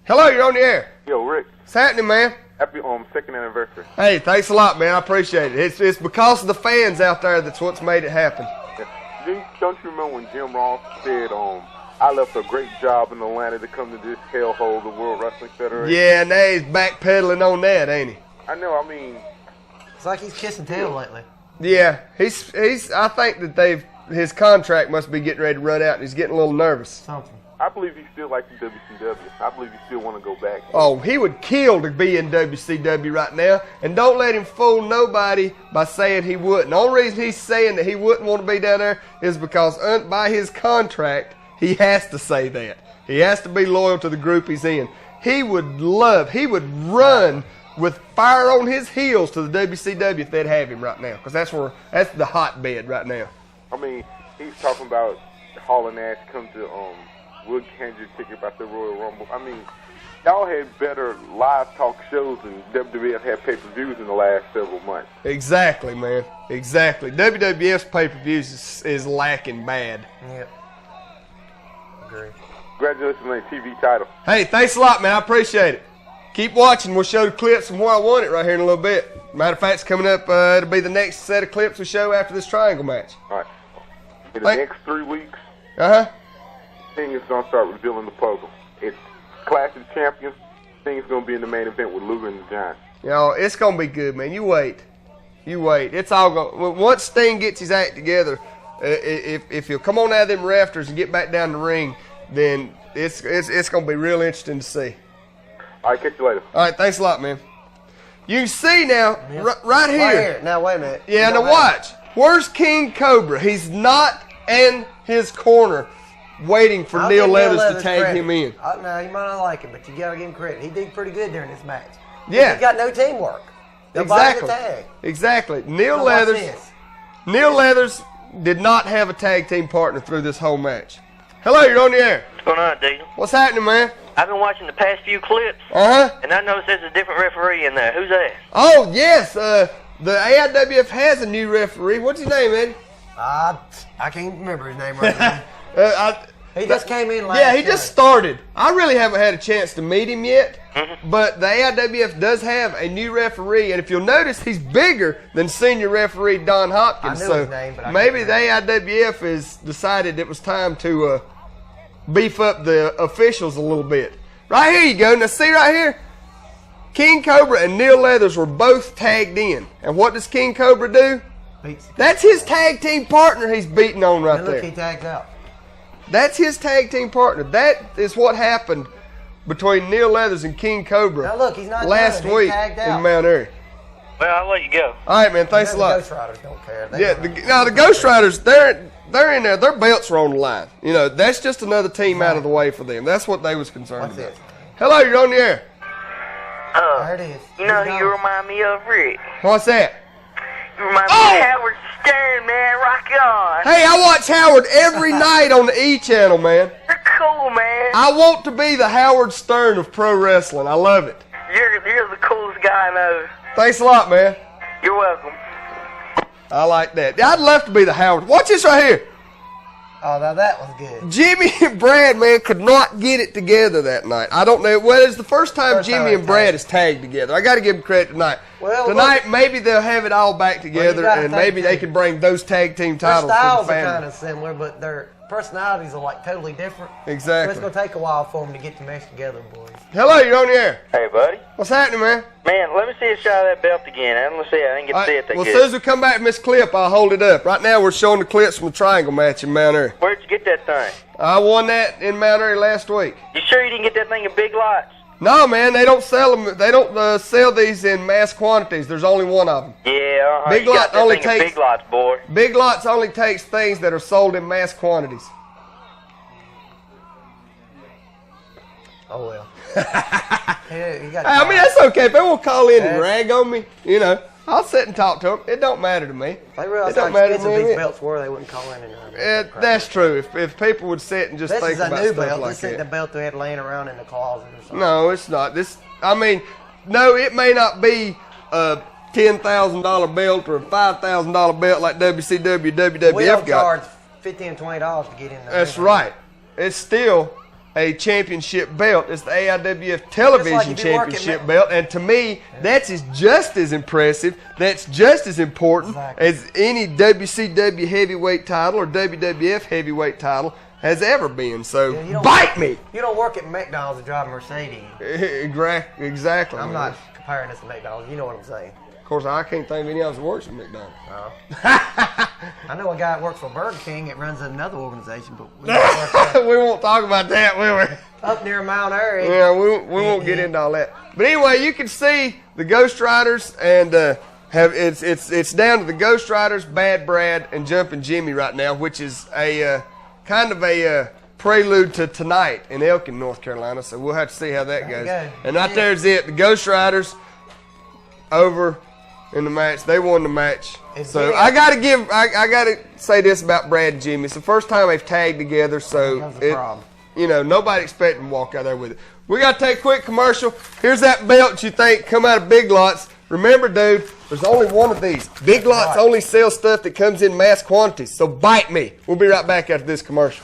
Hello, you're on the air. Yo, Rick. What's happening, man? Happy second anniversary. Hey, thanks a lot, man. I appreciate it. It's because of the fans out there that's what's made it happen. Yeah. Don't you remember when Jim Ross said, I left a great job in Atlanta to come to this hellhole, the World Wrestling Federation? Yeah, now he's backpedaling on that, ain't he? I know, I mean... It's like he's kissing tail lately. Yeah, he's. I think that his contract must be getting ready to run out, and he's getting a little nervous. Something. I believe he still likes the WCW. I believe he still want to go back. Oh, he would kill to be in WCW right now. And don't let him fool nobody by saying he wouldn't. The only reason he's saying that he wouldn't want to be down there is because by his contract, he has to say that. He has to be loyal to the group he's in. He would run with fire on his heels to the WCW if they'd have him right now. Because that's the hotbed right now. I mean, he's talking about Hall and Nash come to... Wood Kendrick ticket about the Royal Rumble. I mean, Y'all had better live talk shows than WWF had pay-per-views in the last several months. Exactly, man. Exactly. WWF's pay-per-views is lacking bad. Yep. Agree. Congratulations on the TV title. Hey, thanks a lot, man. I appreciate it. Keep watching. We'll show the clips from where I won it right here in a little bit. Matter of fact, it's coming up. It'll be the next set of clips we show after this triangle match. All right. In the next 3 weeks, Sting is going to start revealing the puzzle. It's Clash of Champions. Sting's going to be in the main event with Luger and the Giant. Yo, it's going to be good, man. You wait. You wait. It's all going. Once Sting gets his act together, if he'll come on out of them rafters and get back down the ring, then it's going to be real interesting to see. All right, catch you later. All right, thanks a lot, man. You can see now, right here. Now, wait a minute. Yeah, now watch. Where's King Cobra? He's not in his corner waiting for Neil Leathers to tag him in. No, you might not like him, but you got to give him credit. He did pretty good during this match. Yeah. He got no teamwork. Exactly. Neil Leathers did not have a tag team partner through this whole match. Hello, you're on the air. What's going on, Deezel? What's happening, man? I've been watching the past few clips, and I noticed there's a different referee in there. Who's that? Oh, yes. The AIWF has a new referee. What's his name, Eddie? I can't remember his name right now. He just came in last Yeah, he just started. I really haven't had a chance to meet him yet, but the AIWF does have a new referee, and if you'll notice, he's bigger than senior referee Don Hopkins. I knew his name, but I maybe the AIWF has decided it was time to beef up the officials a little bit. Right here you go. Now see right here? King Cobra and Neil Leathers were both tagged in. And what does King Cobra do? That's his tag team partner he's beating on right there. Look, he tagged out. That's his tag team partner. That is what happened between Neil Leathers and King Cobra now look, he's not last done. week tagged out. in Mount Airy. Well, I'll let you go. All right, man. Thanks a lot. The Ghost Riders don't care. The Ghost Riders, they're in there. Their belts are on the line. You know, that's just another team out of the way for them. That's what they was concerned about. Hello, you're on the air. There it is. You know who you remind me of, Rick? What's that? You remind me of Howard Stern, man. Rock on. Hey, I watch Howard every night on the E channel, man. You're cool, man. I want to be the Howard Stern of pro wrestling. I love it. You're the coolest guy I know. Thanks a lot, man. You're welcome. I like that. I'd love to be the Howard. Watch this right here. Oh, now that was good. Jimmy and Brad, man, could not get it together that night. I don't know. Well, it's the first time Jimmy and Brad is tagged together. I got to give them credit tonight. Well, tonight, maybe they'll have it all back together, and maybe they can bring those tag team titles to the styles family. are kind of similar, but their personalities are like totally different. Exactly. So it's going to take a while for them to get to mesh together, boys. Hello, you're on the air. Hey, buddy. What's happening, man? Man, let me see a shot of that belt again. I didn't get to see it that well, good. as soon as we come back from this clip, I'll hold it up. Right now, we're showing the clips from the triangle match in Mount Airy. Where'd you get that thing? I won that in Mount Airy last week. You sure you didn't get that thing in big lots? No, man, they don't sell them. They don't sell these in mass quantities. There's only one of them. Yeah, Big you lot got that only thing in takes big lots, boy. Big lots only takes things that are sold in mass quantities. Oh well. I mean, that's okay. If they won't call in and rag on me, you know, I'll sit and talk to them. It don't matter to me. If they realize how expensive these belts were, they wouldn't call in and that's true. If people would sit and just think about stuff like that. This is a new belt. This isn't the belt they had laying around in the closet or something. No, it's not. No, it may not be a $10,000 belt or a $5,000 belt like WCW, WWF We don't got. charge $15 and $20 to get in there. That's right. It's still a championship belt. It's the AIWF Television Championship belt, and to me, that's just as impressive. That's just as important as any WCW heavyweight title or WWF heavyweight title has ever been. So bite me. You don't work at McDonald's and drive a Mercedes. Exactly. I'm not comparing this to McDonald's. You know what I'm saying. Of course, I can't think of any else that works at McDonald's. No. I know a guy that works for Burger King that runs another organization, but we won't talk about that, will we? Up near Mount Airy. Yeah, we won't get into all that. But anyway, you can see the Ghost Riders, and it's down to the Ghost Riders, Bad Brad, and Jumpin' Jimmy right now, which is a kind of a prelude to tonight in Elkin, North Carolina. So we'll have to see how that goes. And right there's it. The Ghost Riders over in the match. They won the match. So I gotta say this about Brad and Jimmy. It's the first time they've tagged together, so you know, nobody expected him to walk out there with it. We got to take a quick commercial. Here's that belt you think come out of Big Lots. Remember, dude, there's only one of these. Big Lots only sells stuff that comes in mass quantities, so bite me. We'll be right back after this commercial.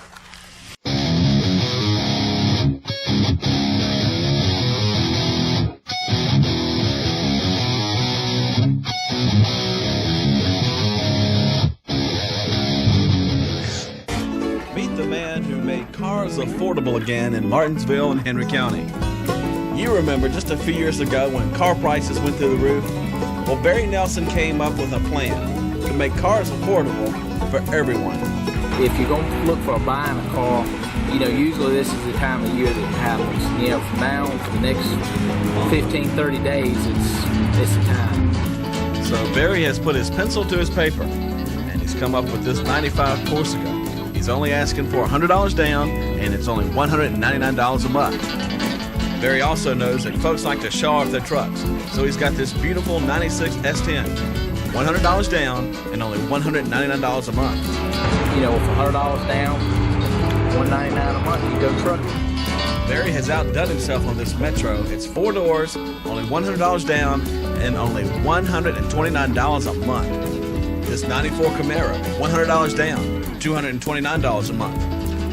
Meet the man who made cars affordable again in Martinsville and Henry County. You remember just a few years ago when car prices went through the roof? Well, Barry Nelson came up with a plan to make cars affordable for everyone. If you're going to look for buying a car, you know, usually this is the time of year that it happens. You know, from now to the next 15, 30 days, it's the time. So Barry has put his pencil to his paper, and he's come up with this 95 Corsica. He's only asking for $100 down, and it's only $199 a month. Barry also knows that folks like to show off their trucks, so he's got this beautiful 96 S10. $100 down and only $199 a month. You know, for $100 down, $199 a month, you go trucking. Barry has outdone himself on this Metro. It's 4 doors, only $100 down, and only $129 a month. This 94 Camaro, $100 down, $229 a month.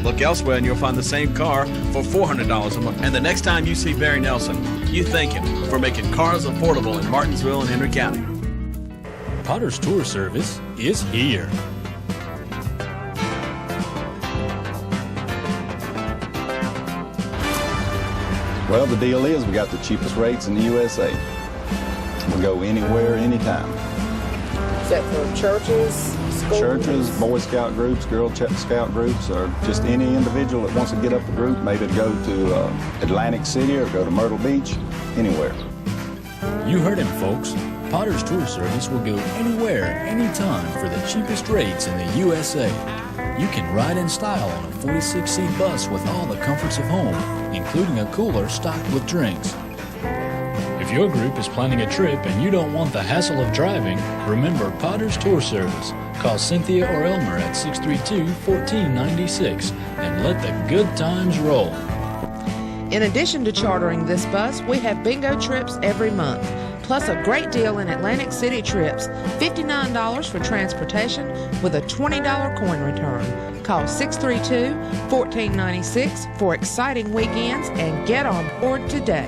Look elsewhere and you'll find the same car for $400 a month. And the next time you see Barry Nelson, you thank him for making cars affordable in Martinsville and Henry County. Potter's Tour Service is here. Well, the deal is we got the cheapest rates in the USA. We'll go anywhere, anytime. Is that for churches? Churches, Boy Scout groups, Girl Scout groups, or just any individual that wants to get up a group, maybe to go to Atlantic City or go to Myrtle Beach, anywhere. You heard him, folks. Potter's Tour Service will go anywhere, anytime for the cheapest rates in the USA. You can ride in style on a 46-seat bus with all the comforts of home, including a cooler stocked with drinks. If your group is planning a trip and you don't want the hassle of driving, remember Potter's Tour Service. Call Cynthia or Elmer at 632-1496 and let the good times roll. In addition to chartering this bus, we have bingo trips every month, plus a great deal in Atlantic City trips, $59 for transportation with a $20 coin return. Call 632-1496 for exciting weekends and get on board today.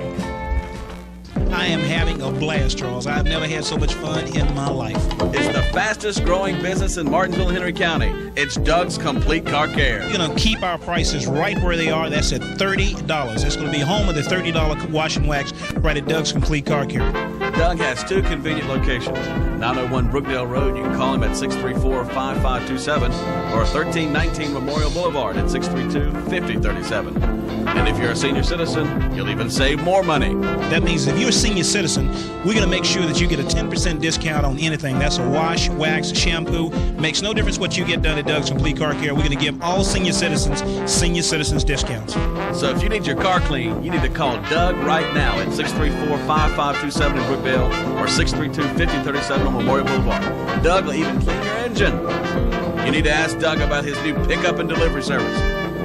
I am having a blast, Charles. I've never had so much fun in my life. It's the fastest growing business in Martinsville and Henry County. It's Doug's Complete Car Care. We're going to keep our prices right where they are. That's at $30. That's going to be home of the $30 wash and wax right at Doug's Complete Car Care. Doug has 2 convenient locations. 901 Brookdale Road, you can call him at 634-5527 or 1319 Memorial Boulevard at 632-5037. And if you're a senior citizen, you'll even save more money. That means if you're a senior citizen, we're going to make sure that you get a 10% discount on anything. That's a wash, wax, shampoo. Makes no difference what you get done at Doug's Complete Car Care. We're going to give all senior citizens discounts. So if you need your car clean, you need to call Doug right now at 634-5527 in Brookdale or 632-5037 on Memorial Boulevard. Doug will even clean your engine. You need to ask Doug about his new pickup and delivery service.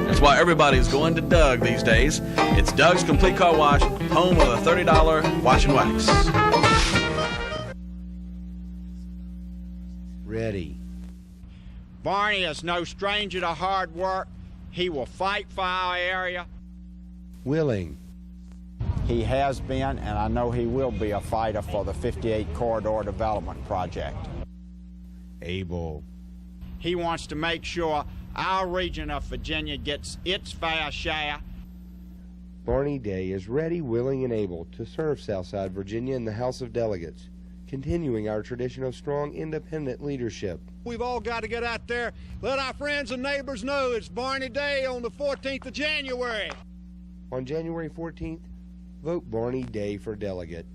That's why everybody's going to Doug these days. It's Doug's Complete Car Wash, home of a $30 wash and wax. Ready. Barney is no stranger to hard work. He will fight for our area. Willing. He has been, and I know he will be, a fighter for the 58 Corridor Development Project. Able. He wants to make sure our region of Virginia gets its fair share. Barney Day is ready, willing, and able to serve Southside Virginia in the House of Delegates, continuing our tradition of strong, independent leadership. We've all got to get out there, let our friends and neighbors know it's Barney Day on the 14th of January. On January 14th, vote Barney Day for delegate.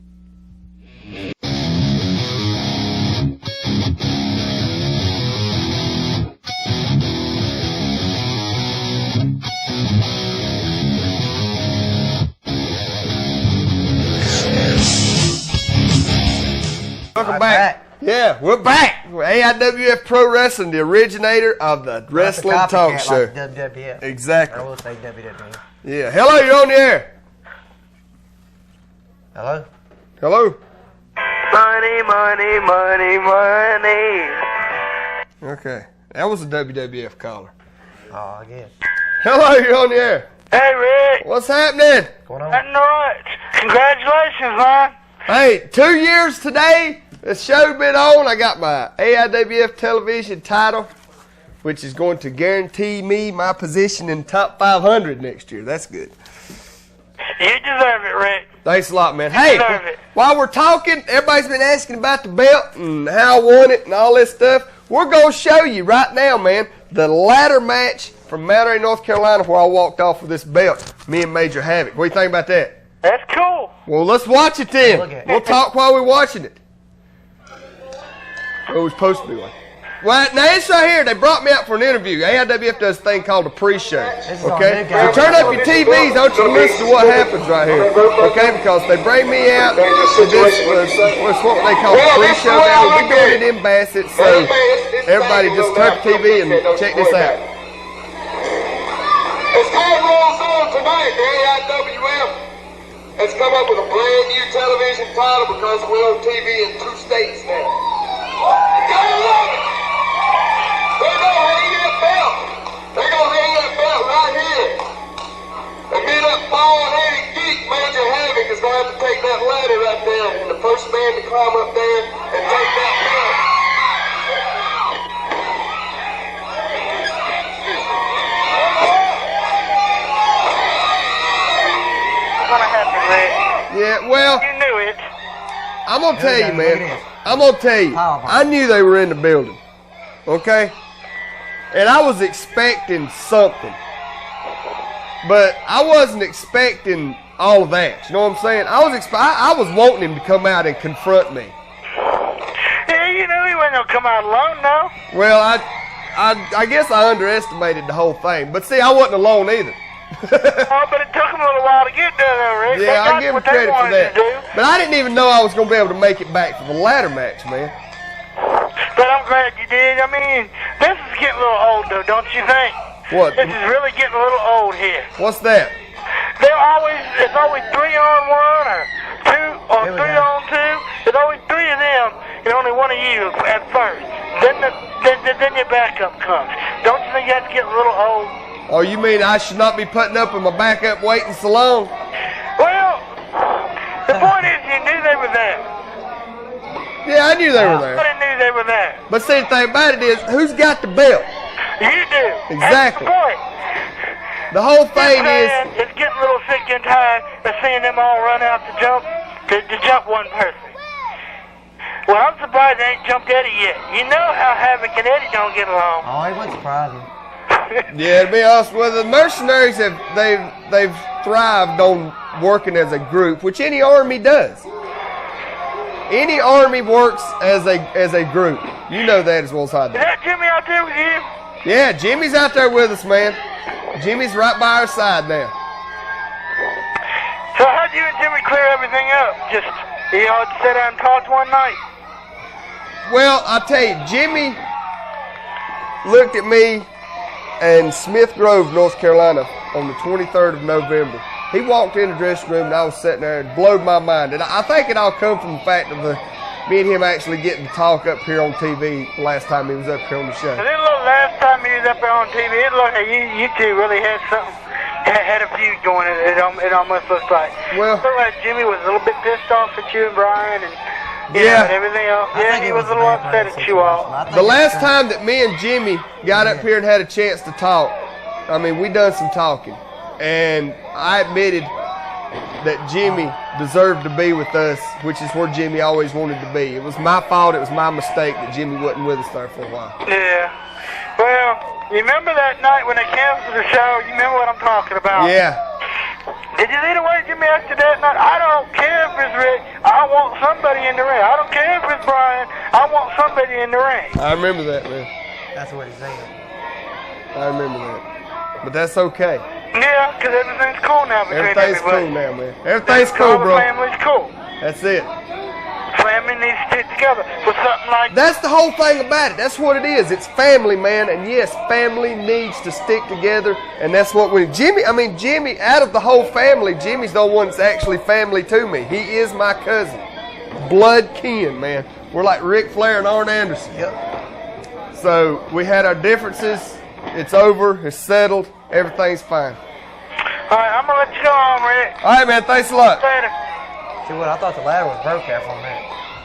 Welcome back. Yeah, we're back. We're AIWF Pro Wrestling, the originator of the wrestling talk show. Like WWF. Exactly. I will say WWF. Yeah. Hello, you're on the air. Hello? Hello? Money, money, money, money. Okay. That was a WWF caller. Oh, I guess. Hello, you're on the air. Hey, Rick. What's happening? Going on? Nothing much. Congratulations, man. Hey, 2 years today. The show been on. I got my AIWF television title, which is going to guarantee me my position in top 500 next year. That's good. You deserve it, Rick. Thanks a lot, man. You Hey, deserve it. while we're talking, everybody's been asking about the belt and how I won it and all this stuff. We're going to show you right now, man, the ladder match from Mount Airy, North Carolina, where I walked off with this belt, me and Major Havoc. What do you think about that? That's cool. Well, let's watch it then. We'll talk while we're watching it. Oh, it's supposed to be one. Well, now it's right here. They brought me out for an interview. AIWF does a thing called a pre-show. Okay? So turn up your TVs. I want you to listen to what happens right here. Okay? Because they bring me out to this, what's what they call a pre-show now. We're doing it in Bassett. So everybody just turn up the TV and check this out. As time rolls on tonight, the AIWF has come up with a brand new television title because we're on TV in 2 states now. Gotta love it! They're gonna hang that belt. They're gonna hang that belt right here. And me, that bald-headed geek, Major Havoc, is gonna have to take that ladder right there, and the first man to climb up there and take that belt. What's gonna happen, Rick? Yeah, well, You knew it. I'm going to tell you, man. I'm going to tell you. I knew they were in the building. Okay? And I was expecting something. But I wasn't expecting all of that. You know what I'm saying? I was wanting him to come out and confront me. Yeah, you knew he wasn't gonna come out alone, no? Well, I guess I underestimated the whole thing. But see, I wasn't alone either. Oh, but it took him a little while to get there, though, Rick. Yeah, I give him credit for that. To do. But I didn't even know I was going to be able to make it back for the ladder match, man. But I'm glad you did. I mean, this is getting a little old, though, don't you think? What? This is really getting a little old here. What's that? It's always 3 on 1 or 2 or 3 on 2. There's always 3 of them and only 1 of you at first. Then your backup comes. Don't you think that's getting a little old? Oh, you mean I should not be putting up with my backup waiting so long? Well, the point is you knew they were there. Yeah, I knew they were there. I knew they were there. But see, the thing about it is, who's got the belt? You do. Exactly. That's the point. The whole thing is... It's getting a little sick and tired of seeing them all run out to jump one person. Well, I'm surprised they ain't jumped Eddie yet. You know how Havoc and Eddie don't get along. Oh, it wouldn't surprise me. Yeah, to be honest, well, the mercenaries they've thrived on working as a group, which any army does. Any army works as a group. You know that as well as I do. Is that Jimmy out there with you? Yeah, Jimmy's out there with us, man. Jimmy's right by our side now. So how'd you and Jimmy clear everything up? Just, sit down and talk one night? Well, I'll tell you, Jimmy looked at me and Smith Grove, North Carolina, on the 23rd of November. He walked in the dressing room and I was sitting there and blowed my mind. And I think it all come from the fact of me and him actually getting to talk up here on TV last time he was up here on the show. It looked last time he was up there on TV, it looked like you two really had something, had a feud going. It almost looked like. Well, it looked like Jimmy was a little bit pissed off at you and Brian and yeah, and everything else. Yeah, he was a little upset at you all. The last time that me and Jimmy got up here and had a chance to talk, I mean, we done some talking. And I admitted that Jimmy deserved to be with us, which is where Jimmy always wanted to be. It was my fault. It was my mistake that Jimmy wasn't with us there for a while. Yeah. Well, you remember that night when they canceled the show? You remember what I'm talking about? Yeah. Did you see the way Jimmy acted that night? I don't care if it's Rick. I want somebody in the ring. I don't care if it's Brian. I want somebody in the ring. I remember that, man. That's what he's saying. I remember that. But that's okay. Yeah, because everything's cool now between everything's everybody. Cool now, man. Everything's cool, bro. The family's cool. That's it. So family needs to stick together for something like That's the whole thing about it. That's what it is. It's family, man. And yes, family needs to stick together. And that's what Jimmy, out of the whole family, Jimmy's the one that's actually family to me. He is my cousin. Blood kin, man. We're like Ric Flair and Arn Anderson. Yep. So we had our differences. It's over. It's settled. Everything's fine. All right, I'm going to let you go home, Rick. All right, man. Thanks a lot. Later. See what? I thought the ladder was broke there for a minute.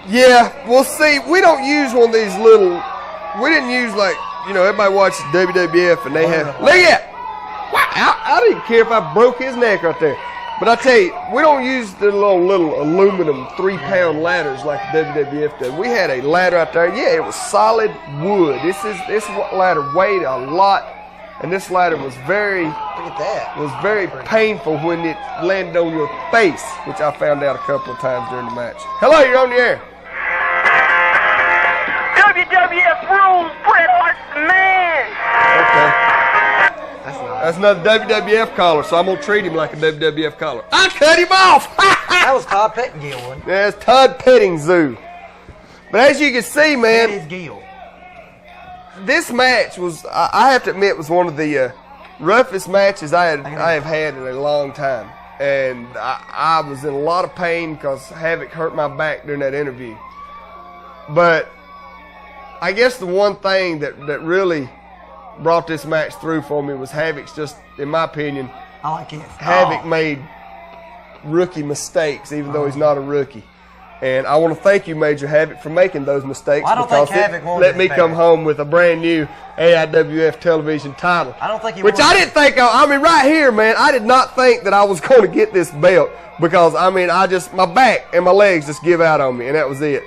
Yeah, well, see, we don't use one of these little. We didn't use everybody watches WWF and they have. Look at that! Wow, I didn't care if I broke his neck right there. But I tell you, we don't use the little aluminum 3-pound ladders like the WWF does. We had a ladder out there. Yeah, it was solid wood. This ladder weighed a lot, and this ladder was very painful when it landed on your face, which I found out a couple of times during the match. Hello, you're on the air. WWF rules, Bret Hart's the man. Okay. That's another WWF caller, so I'm going to treat him like a WWF caller. I cut him off! That was Todd Pettingill, wasn't it? Yeah, it's Todd Pettingzoo. But as you can see, man, this match was, I have to admit, was one of the roughest matches I have had in a long time. And I was in a lot of pain because Havoc hurt my back during that interview. But I guess the one thing that really brought this match through for me was Havoc's just, in my opinion, I like it. Havoc made rookie mistakes, even though he's not a rookie. And I want to thank you, Major Havoc, for making those mistakes. Well, I don't think Havoc wanted let me come home with a brand new AIWF television title. I don't think he Which I didn't think right here, man, I did not think that I was going to get this belt because, my back and my legs just give out on me, and that was it.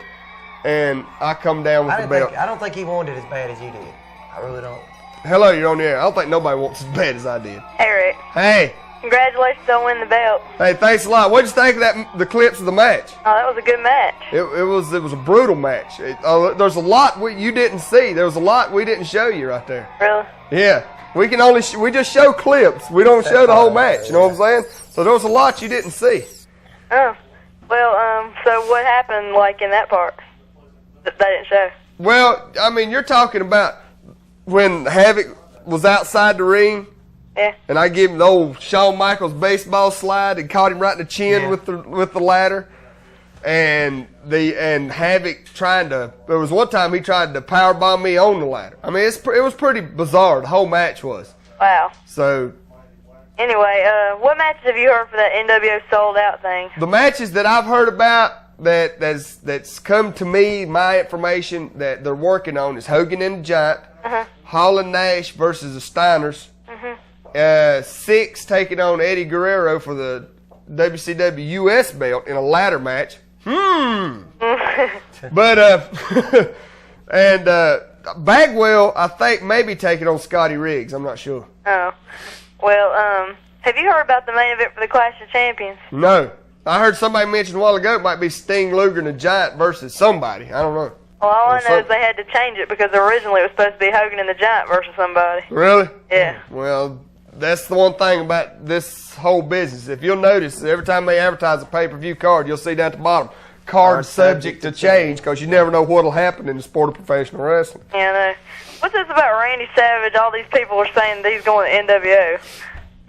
And I come down with the belt. I don't think he wanted it as bad as you did. I really don't. Hello, you're on the air. I don't think nobody wants as bad as I did. Hey, Rick. Hey. Congratulations on winning the belt. Hey, thanks a lot. What'd you think of the clips of the match? Oh, that was a good match. It was a brutal match. There's a lot you didn't see. There was a lot we didn't show you right there. Really? Yeah. We can only we just show clips. We don't show the whole match. You know what I'm saying? So there was a lot you didn't see. Oh. Well, so what happened in that part that they didn't show? Well, you're talking about when Havoc was outside the ring. Yeah. And I gave him the old Shawn Michaels baseball slide and caught him right in the chin with the ladder. And Havoc there was one time he tried to powerbomb me on the ladder. It was pretty bizarre, the whole match was. Wow. So anyway, what matches have you heard for that NWO sold out thing? The matches that I've heard about that's come to me, my information that they're working on is Hogan and the Giant, Hall and Nash versus the Steiners, Six taking on Eddie Guerrero for the WCW US belt in a ladder match. But and Bagwell, I think, maybe taking on Scotty Riggs. I'm not sure. Oh, well, have you heard about the main event for the Clash of Champions? No. I heard somebody mention a while ago it might be Sting, Luger, and the Giant versus somebody. I don't know. Well, all I know is they had to change it because originally it was supposed to be Hogan and the Giant versus somebody. Really? Yeah. Well, that's the one thing about this whole business. If you'll notice, every time they advertise a pay-per-view card, you'll see down at the bottom, card subject to change, because you never know what will happen in the sport of professional wrestling. Yeah, I know. What's this about Randy Savage? All these people are saying that he's going to NWO.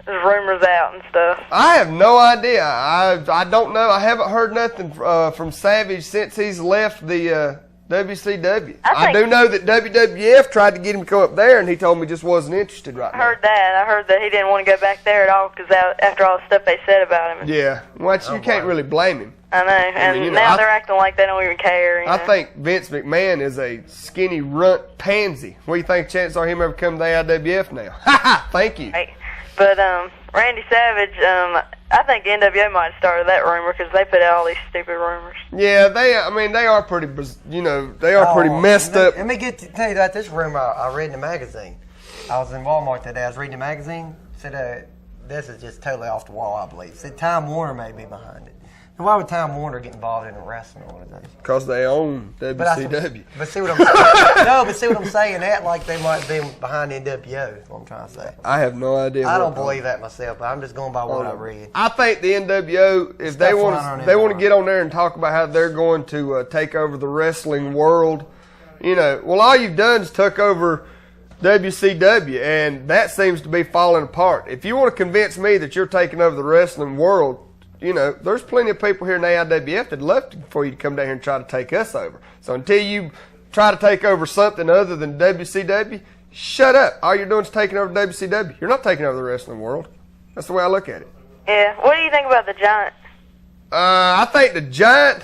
There's rumors out and stuff. I have no idea. I don't know. I haven't heard nothing from Savage since he's left the WCW. I do know that WWF tried to get him to come up there, and he told me just wasn't interested right now. I heard that he didn't want to go back there at all because after all the stuff they said about him. Yeah. Well, you can't really blame him. I know. And now they're acting like they don't even care. I think Vince McMahon is a skinny runt pansy. What do you think chances are him ever come to AIWF now? Ha ha! Thank you. Right. But Randy Savage, I think NWO might have started that rumor because they put out all these stupid rumors. Yeah, they are pretty, pretty messed up. Let me tell you about this rumor I read in the magazine. I was in Walmart today. I was reading the magazine. Said this is just totally off the wall, I believe. Said Time Warner may be behind it. Why would Time Warner get involved in a wrestling organization? Because they own WCW. But see what I'm saying? No, but see what I'm saying? That like they might be behind NWO is what I'm trying to say. I have no idea. I don't believe that myself, but I'm just going by what I read. I think the NWO, if they want to get on there and talk about how they're going to take over the wrestling world, well, all you've done is took over WCW, and that seems to be falling apart. If you want to convince me that you're taking over the wrestling world, there's plenty of people here in the AIWF that'd love for you to come down here and try to take us over. So until you try to take over something other than WCW, shut up. All you're doing is taking over WCW. You're not taking over the wrestling world. That's the way I look at it. Yeah. What do you think about the Giant? I think the Giant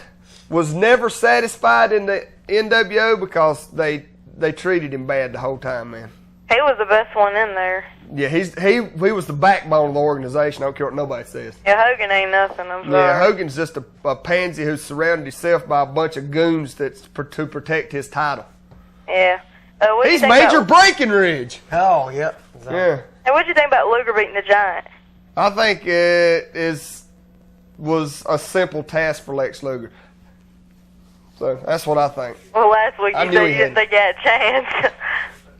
was never satisfied in the NWO because they treated him bad the whole time, man. He was the best one in there. Yeah, he was the backbone of the organization. I don't care what nobody says. Yeah, Hogan ain't nothing. I'm sorry. Yeah, Hogan's just a pansy who's surrounded himself by a bunch of goons to protect his title. Yeah. He's Major Breckenridge. Oh, yep. Exactly. Yeah. Hey, what'd you think about Luger beating the Giant? I think it was a simple task for Lex Luger. So that's what I think. Well, last week you said you didn't think you had a chance.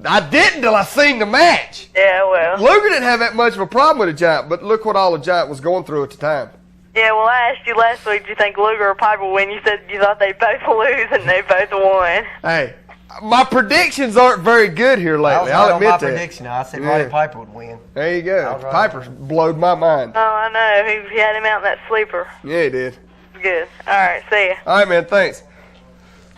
I didn't till I seen the match. Yeah, well. Luger didn't have that much of a problem with the Giant, but look what all the Giant was going through at the time. Yeah, well, I asked you last week, do you think Luger or Piper would win? You said you thought they both lose, and they both won. Hey, my predictions aren't very good here lately. I'll admit that. Prediction. I said Roddy Piper would win. There you go. Piper blowed my mind. Oh, I know. He had him out in that sleeper. Yeah, he did. Good. All right, see ya. All right, man, thanks.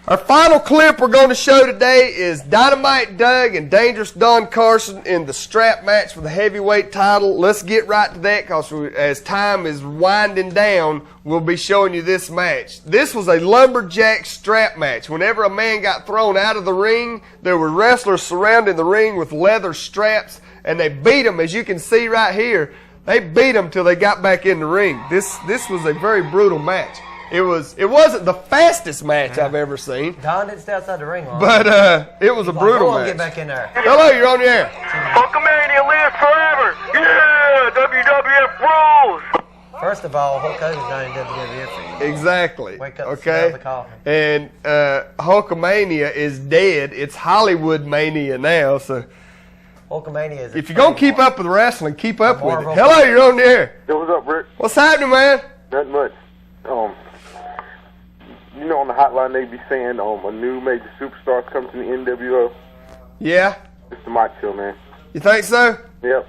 Our final clip we're going to show today is Dynamite Doug and Dangerous Don Carson in the strap match for the heavyweight title. Let's get right to that because as time is winding down, we'll be showing you this match. This was a lumberjack strap match. Whenever a man got thrown out of the ring, there were wrestlers surrounding the ring with leather straps, and they beat him, as you can see right here. They beat him till they got back in the ring. This was a very brutal match. It wasn't the fastest match I've ever seen. Don didn't stay outside the ring long. But it was a brutal match. Get back in there. Hello, you're on the air. Hulkamania lives forever. Yeah, WWF rules. First of all, Hulk Hogan's not in WWF. Exactly. Wake up, smell the coffee. And Hulkamania is dead. It's Hollywood Mania now. So Hulkamania is. If you're gonna keep up with wrestling, keep up with it. Hello, you're on the air. Yo, what's up, Rick? What's happening, man? Not much. On the hotline they be saying a new major superstar's coming to the NWO. Yeah. It's the Macho, man. You think so? Yep.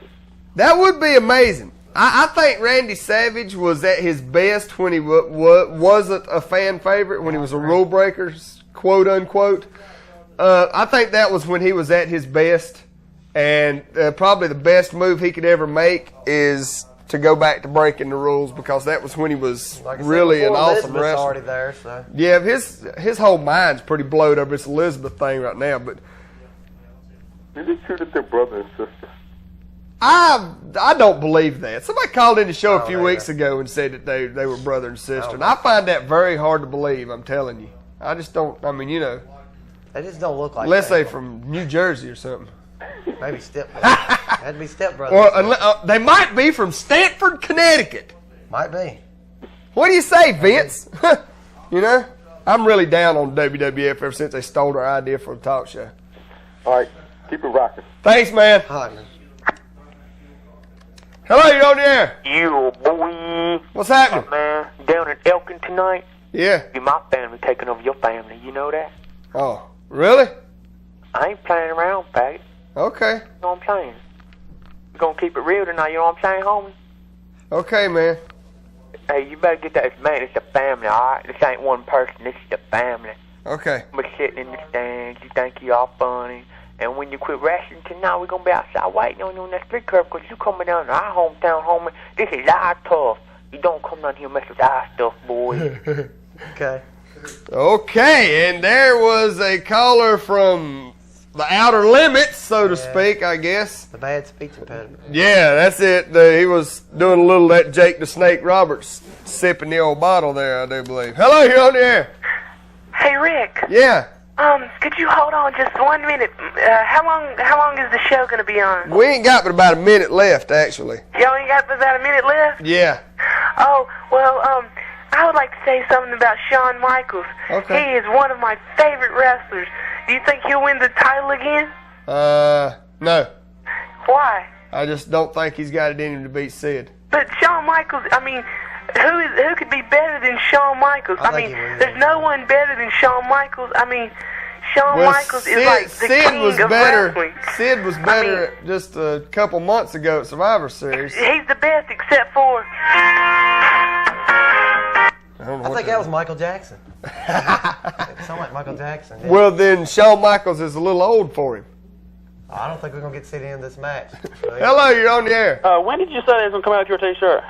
That would be amazing. I think Randy Savage was at his best when he wasn't a fan favorite, when he was a rule breaker, quote unquote. I think that was when he was at his best, and probably the best move he could ever make is to go back to breaking the rules, because that was when he was really an awesome wrestler. Already there, so. Yeah, his whole mind's pretty blowed over this Elizabeth thing right now. But is it true that they're brother and sister? I don't believe that. Somebody called in the show a few weeks ago and said that they were brother and sister, and I find that very hard to believe. I'm telling you, I just don't. I mean, they just don't look like. Unless they from New Jersey or something. Maybe that'd be stepbrothers. Or they might be from Stamford, Connecticut. Might be. What do you say, Vince? I'm really down on WWF ever since they stole their idea for a talk show. All right, keep it rocking. Thanks, man. Hi, man. Hello, you're on the air. You boy. What's happening? Man, down in Elkin tonight. Yeah. My family taking over your family. You know that? Oh, really? I ain't playing around, Pat. Okay. You know what I'm saying? We're going to keep it real tonight, you know what I'm saying, homie? Okay, man. Hey, you better get that. Man, it's a family, all right? This ain't one person, this is a family. Okay. We're sitting in the stands, you think you all funny, and when you quit wrestling tonight, we're going to be outside waiting on you on that street curb, because you coming down to our hometown, homie. This is our tough. You don't come down here and mess with our stuff, boy. Okay. Okay, and there was a caller from the outer limits, so to speak, I guess. The bad speech impediment. Yeah, that's it. He was doing a little of that Jake the Snake Roberts sipping the old bottle there, I do believe. Hello, you're on the air. Hey, Rick. Yeah. Could you hold on just 1 minute? How long is the show going to be on? We ain't got but about a minute left, actually. You only got about a minute left? Yeah. Oh, well, I would like to say something about Shawn Michaels. Okay. He is one of my favorite wrestlers. Do you think he'll win the title again? No. Why? I just don't think he's got it in him to beat Sid. But Shawn Michaels, I mean, who could be better than Shawn Michaels? I mean, there's no one better than Shawn Michaels. I mean, Shawn Michaels is like the king of wrestling. Sid was better just a couple months ago at Survivor Series. He's the best except for... I think that was Michael Jackson. It sounded like Michael Jackson. Yeah. Well, then Shawn Michaels is a little old for him. I don't think we're going to get to see the end of this match. Hello, you're on the air. When did you say they was going to come out with your T-shirt?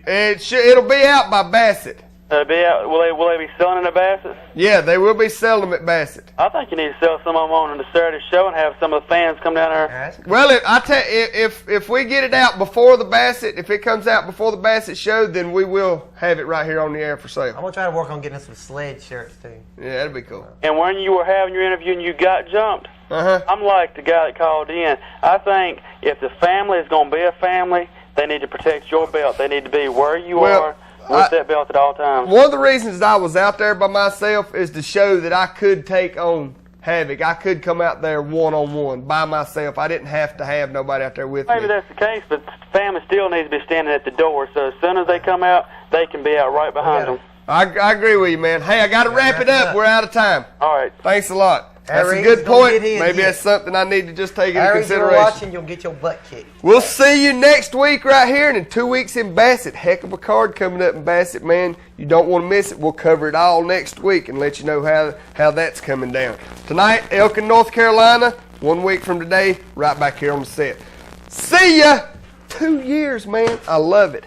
It'll be out by Bassett. Will they be selling it at Bassett? Yeah, they will be selling them at Bassett. I think you need to sell some of them on the Saturday show and have some of the fans come down there. Well, if we get it out before the Bassett, if it comes out before the Bassett show, then we will have it right here on the air for sale. I'm going to try to work on getting us some sled shirts, too. Yeah, that'd be cool. And when you were having your interview and you got jumped, I'm like the guy that called in. I think if the family is going to be a family, they need to protect your belt. They need to be where you are with that belt at all times. One of the reasons I was out there by myself is to show that I could take on Havoc. I could come out there one-on-one by myself. I didn't have to have nobody out there with me. Maybe that's the case, but the family still needs to be standing at the door. So as soon as they come out, they can be out right behind them. I agree with you, man. Hey, I got to wrap it up. We're out of time. All right. Thanks a lot. That's a good point. Maybe that's something I need to just take into consideration. You're watching, you'll get your butt kicked. We'll see you next week right here and in 2 weeks in Bassett. Heck of a card coming up in Bassett, man. You don't want to miss it. We'll cover it all next week and let you know how that's coming down. Tonight, Elkin, North Carolina. 1 week from today, right back here on the set. See ya! 2 years, man. I love it.